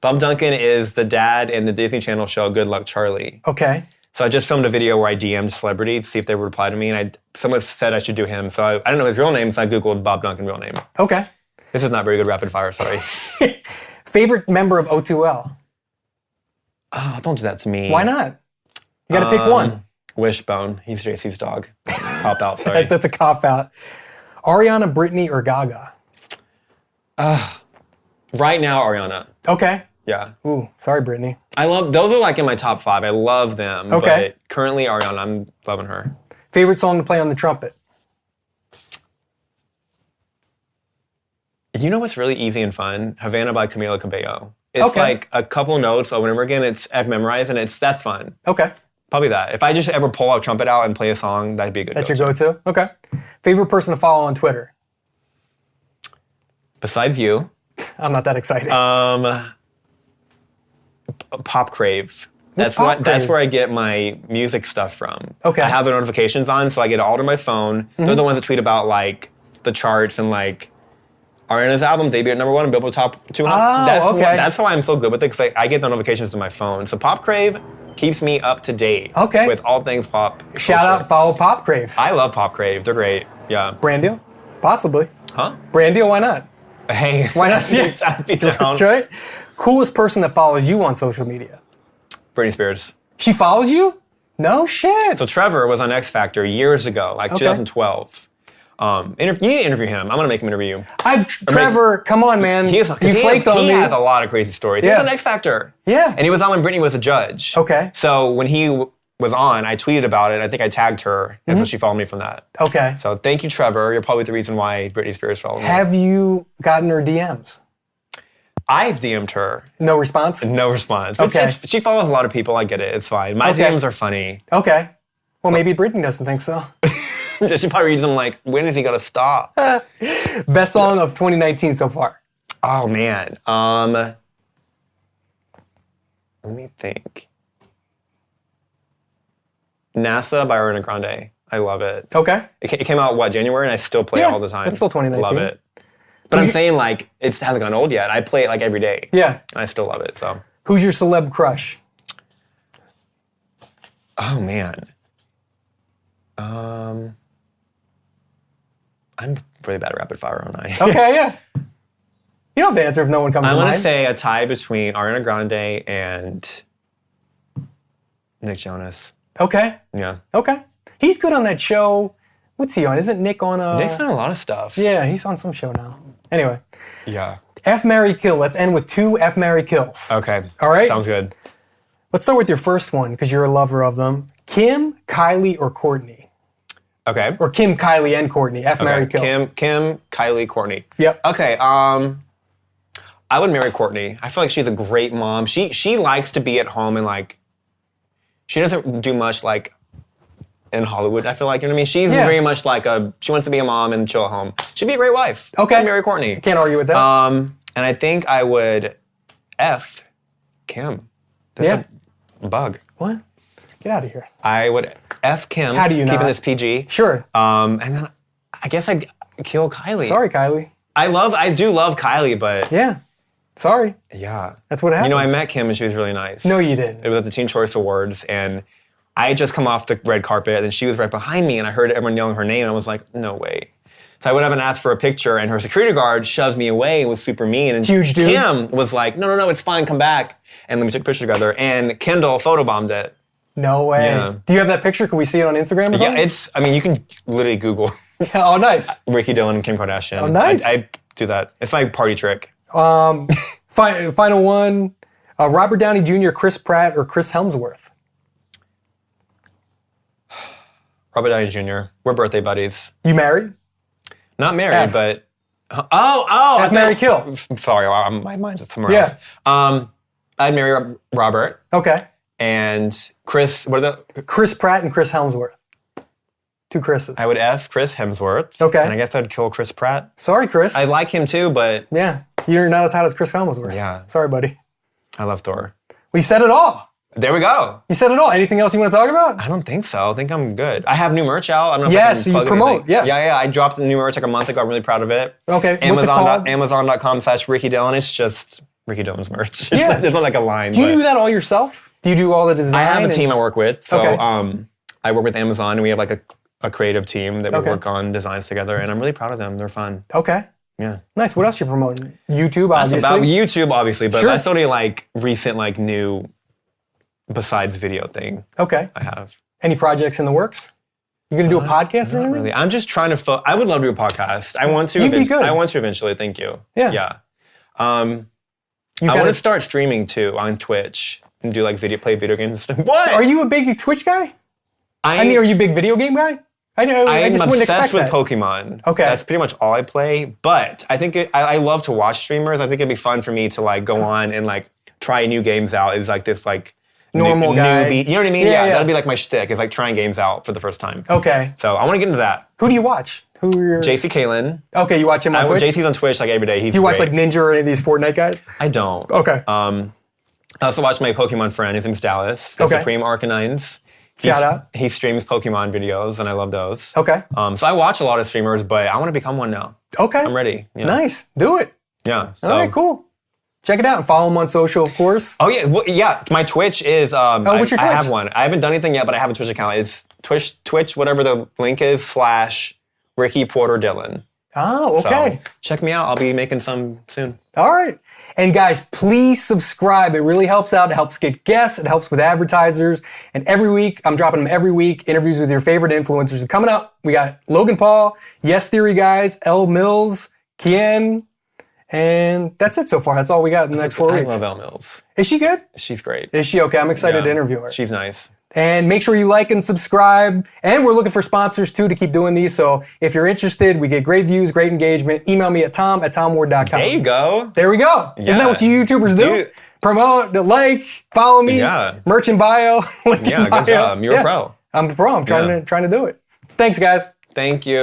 Bob Duncan is the dad in the Disney Channel show Good Luck Charlie. Okay. So I just filmed a video where I DM'd celebrities to see if they would reply to me, and someone said I should do him. So I didn't know his real name, so I Googled Bob Duncan's real name. Okay. This is not very good rapid fire, sorry. Favorite member of O2L? Oh, don't do that to me. Why not? You got to pick one. Wishbone. He's JC's dog. Cop out, sorry. That's a cop out. Ariana, Britney, or Gaga? Right now, Ariana. Okay. Yeah. Ooh, sorry, Britney. Those are like in my top 5. I love them. Okay. But currently, Ariana, I'm loving her. Favorite song to play on the trumpet? You know what's really easy and fun? Havana by Camila Cabello. It's like a couple notes over and over again. I've memorized, and that's fun. Okay. Probably that. If I just ever pull out Trumpet out and play a song, that'd be a good That's your go-to? Okay. Favorite person to follow on Twitter? Besides you. I'm not that excited. Pop Crave. That's where I get my music stuff from. Okay. I have the notifications on, so I get it all to my phone. They're the ones that tweet about like the charts and like Ariana's album debuted at #1 and Billboard Top 200. Oh, That's why I'm so good with it, because I get the notifications to my phone. So Pop Crave keeps me up to date with all things pop. Shout out, follow Pop Crave. I love Pop Crave. They're great. Yeah. Brand deal? Possibly. Huh? Brand deal, why not? Hey. Why not? Be down. Right? Coolest person that follows you on social media? Britney Spears. She follows you? No shit. So Trevor was on X Factor years ago, like 2012. You need to interview him. I'm going to make him interview you. Trevor, come on, man. He flaked on me. He has a lot of crazy stories. He was on X Factor. Yeah. And he was on when Britney was a judge. Okay. So when he was on, I tweeted about it. I think I tagged her, and so she followed me from that. Okay. So thank you, Trevor. You're probably the reason why Britney Spears followed me. Have you gotten her DMs? I've DM'd her. No response? No response. But she follows a lot of people. I get it. It's fine. My DMs are funny. Okay. Well, maybe Britney doesn't think so. She probably reads them like, when is he going to stop? Best song of 2019 so far? Oh, man. Let me think. NASA by Ariana Grande. I love it. Okay. It came out, January? And I still play it all the time. It's still 2019. Love it. But I'm saying, like, it hasn't gone old yet. I play it, like, every day. Yeah. And I still love it, so. Who's your celeb crush? Oh, man. I'm really bad at rapid fire, aren't I? Okay, yeah. You don't have to answer if no one comes to mind. I'm going to say a tie between Ariana Grande and Nick Jonas. Okay. Yeah. Okay. He's good on that show. What's he on? Isn't Nick on a... Nick's on a lot of stuff. Yeah, he's on some show now. Anyway. Yeah. F, marry, kill. Let's end with 2 F, marry, kills. Okay. All right? Sounds good. Let's start with your first one, because you're a lover of them. Kim, Kylie, or Courtney? Okay. Or Kim, Kylie, and Courtney. F, marry, kill. Kim, Kylie, Courtney. Yep. Okay. I would marry Courtney. I feel like she's a great mom. She likes to be at home and like, she doesn't do much like in Hollywood, I feel like, you know what I mean? She's very much like she wants to be a mom and chill at home. She'd be a great wife. Okay. I'd marry Courtney. Can't argue with that. And I think I would F Kim. That's a bug. What? Get out of here. I would F Kim. How do you keeping not? this PG. Sure. And then I guess I'd kill Kylie. Sorry, Kylie. I do love Kylie, but Yeah. Sorry. yeah. That's what happens. You know, I met Kim and she was really nice. No, you didn't. It was at the Teen Choice Awards, and I had just come off the red carpet, and she was right behind me, and I heard everyone yelling her name, and I was like, no way. So I went up and asked for a picture, and her security guard shoves me away and was super mean. And Huge dude. Kim was like, no, it's fine, come back. And then we took a picture together, and Kendall photobombed it. No way. Yeah. Do you have that picture? Can we see it on Instagram or something? Yeah, you can literally Google Oh, nice. Ricky Dillon and Kim Kardashian. Oh, nice. I do that. It's my party trick. Final one. Robert Downey Jr., Chris Pratt, or Chris Hemsworth? Robert Downey Jr. We're birthday buddies. You married? Not married, F. but... Oh! F, marry, kill. Sorry, my mind's somewhere else. I'd marry Robert. Okay. And Chris... Chris Pratt and Chris Hemsworth. 2 Chris's. I would F Chris Hemsworth. Okay. And I guess I'd kill Chris Pratt. Sorry, Chris. I like him too, but... Yeah. You're not as hot as Chris Hemsworth. Yeah. Sorry, buddy. I love Thor. We said it all. There we go. You said it all. Anything else you want to talk about? I don't think so. I think I'm good. I have new merch out. I don't know Yes, if I can you promote. anything. Yeah. Yeah. I dropped the new merch like a month ago. I'm really proud of it. Okay. What's it called? Amazon.com/Ricky Dillon. It's just Ricky Dillon's merch. Yeah. There's not like a line. Do you do that all yourself? Do you do all the design? I have a team I work with. So Okay. I work with Amazon and we have like a creative team that we Okay. work on designs together and I'm really proud of them. They're fun. Okay. Yeah. Nice. What else you promoting? YouTube, That's obviously. about YouTube, obviously, but Sure. that's only like recent, like new besides video thing Okay. I have. Any projects in the works? You gonna do a podcast or Not anything? really. I'm just trying to. I would love to do a podcast. I want to. You'd be good. I want to eventually. Thank you. Yeah. Yeah. You I want gotta- to start streaming too on Twitch and do like play video games. What? Are you a big Twitch guy? I mean, are you a big video game guy? I know. I I'm just wouldn't obsessed expect with that. Pokemon. Okay. That's pretty much all I play. But I think I love to watch streamers. I think it'd be fun for me to like go on and like try new games out. Is like this like Normal guy. newbie. You know what I mean? Yeah, yeah. That'd be like my shtick. Is like trying games out for the first time. Okay. So I want to get into that. Who do you watch? Who are your... JC Kalen. Okay, you watch him on Twitch? JC's on Twitch like every day. He's Do you watch great. like Ninja or any of these Fortnite guys? I don't. Okay. I also watch my Pokemon friend. His name's Dallas. The Okay. Supreme Arcanines. Shout out. He streams Pokemon videos, and I love those. Okay. So I watch a lot of streamers, but I want to become one now. Okay. I'm ready. Yeah. Nice. Do it. Yeah. So. All right, cool. Check it out and follow him on social, of course. Oh yeah, well, yeah. My Twitch is. what's your I Twitch? have one. I haven't done anything yet, but I have a Twitch account. It's Twitch, whatever the link is / Ricky Porter Dillon. Oh, okay. So check me out. I'll be making some soon. All right. And guys, please subscribe. It really helps out. It helps get guests. It helps with advertisers. And every week, I'm dropping them every week, interviews with your favorite influencers. And coming up, we got Logan Paul, Yes Theory guys, Elle Mills, Kien, and that's it so far. That's all we got in the next 4 weeks. I love Elle Mills. Is she good? She's great. Is she okay? I'm excited to interview her. She's nice. And make sure you like and subscribe. And we're looking for sponsors too to keep doing these. So if you're interested, we get great views, great engagement. Email me at tom@tomward.com. There you go. There we go. Isn't that what you YouTubers do? Dude. Promote, like, follow me. Yeah. Merch in bio. Link in Yeah, bio. good job. You're a pro. I'm a pro. I'm trying to do it. Thanks, guys. Thank you.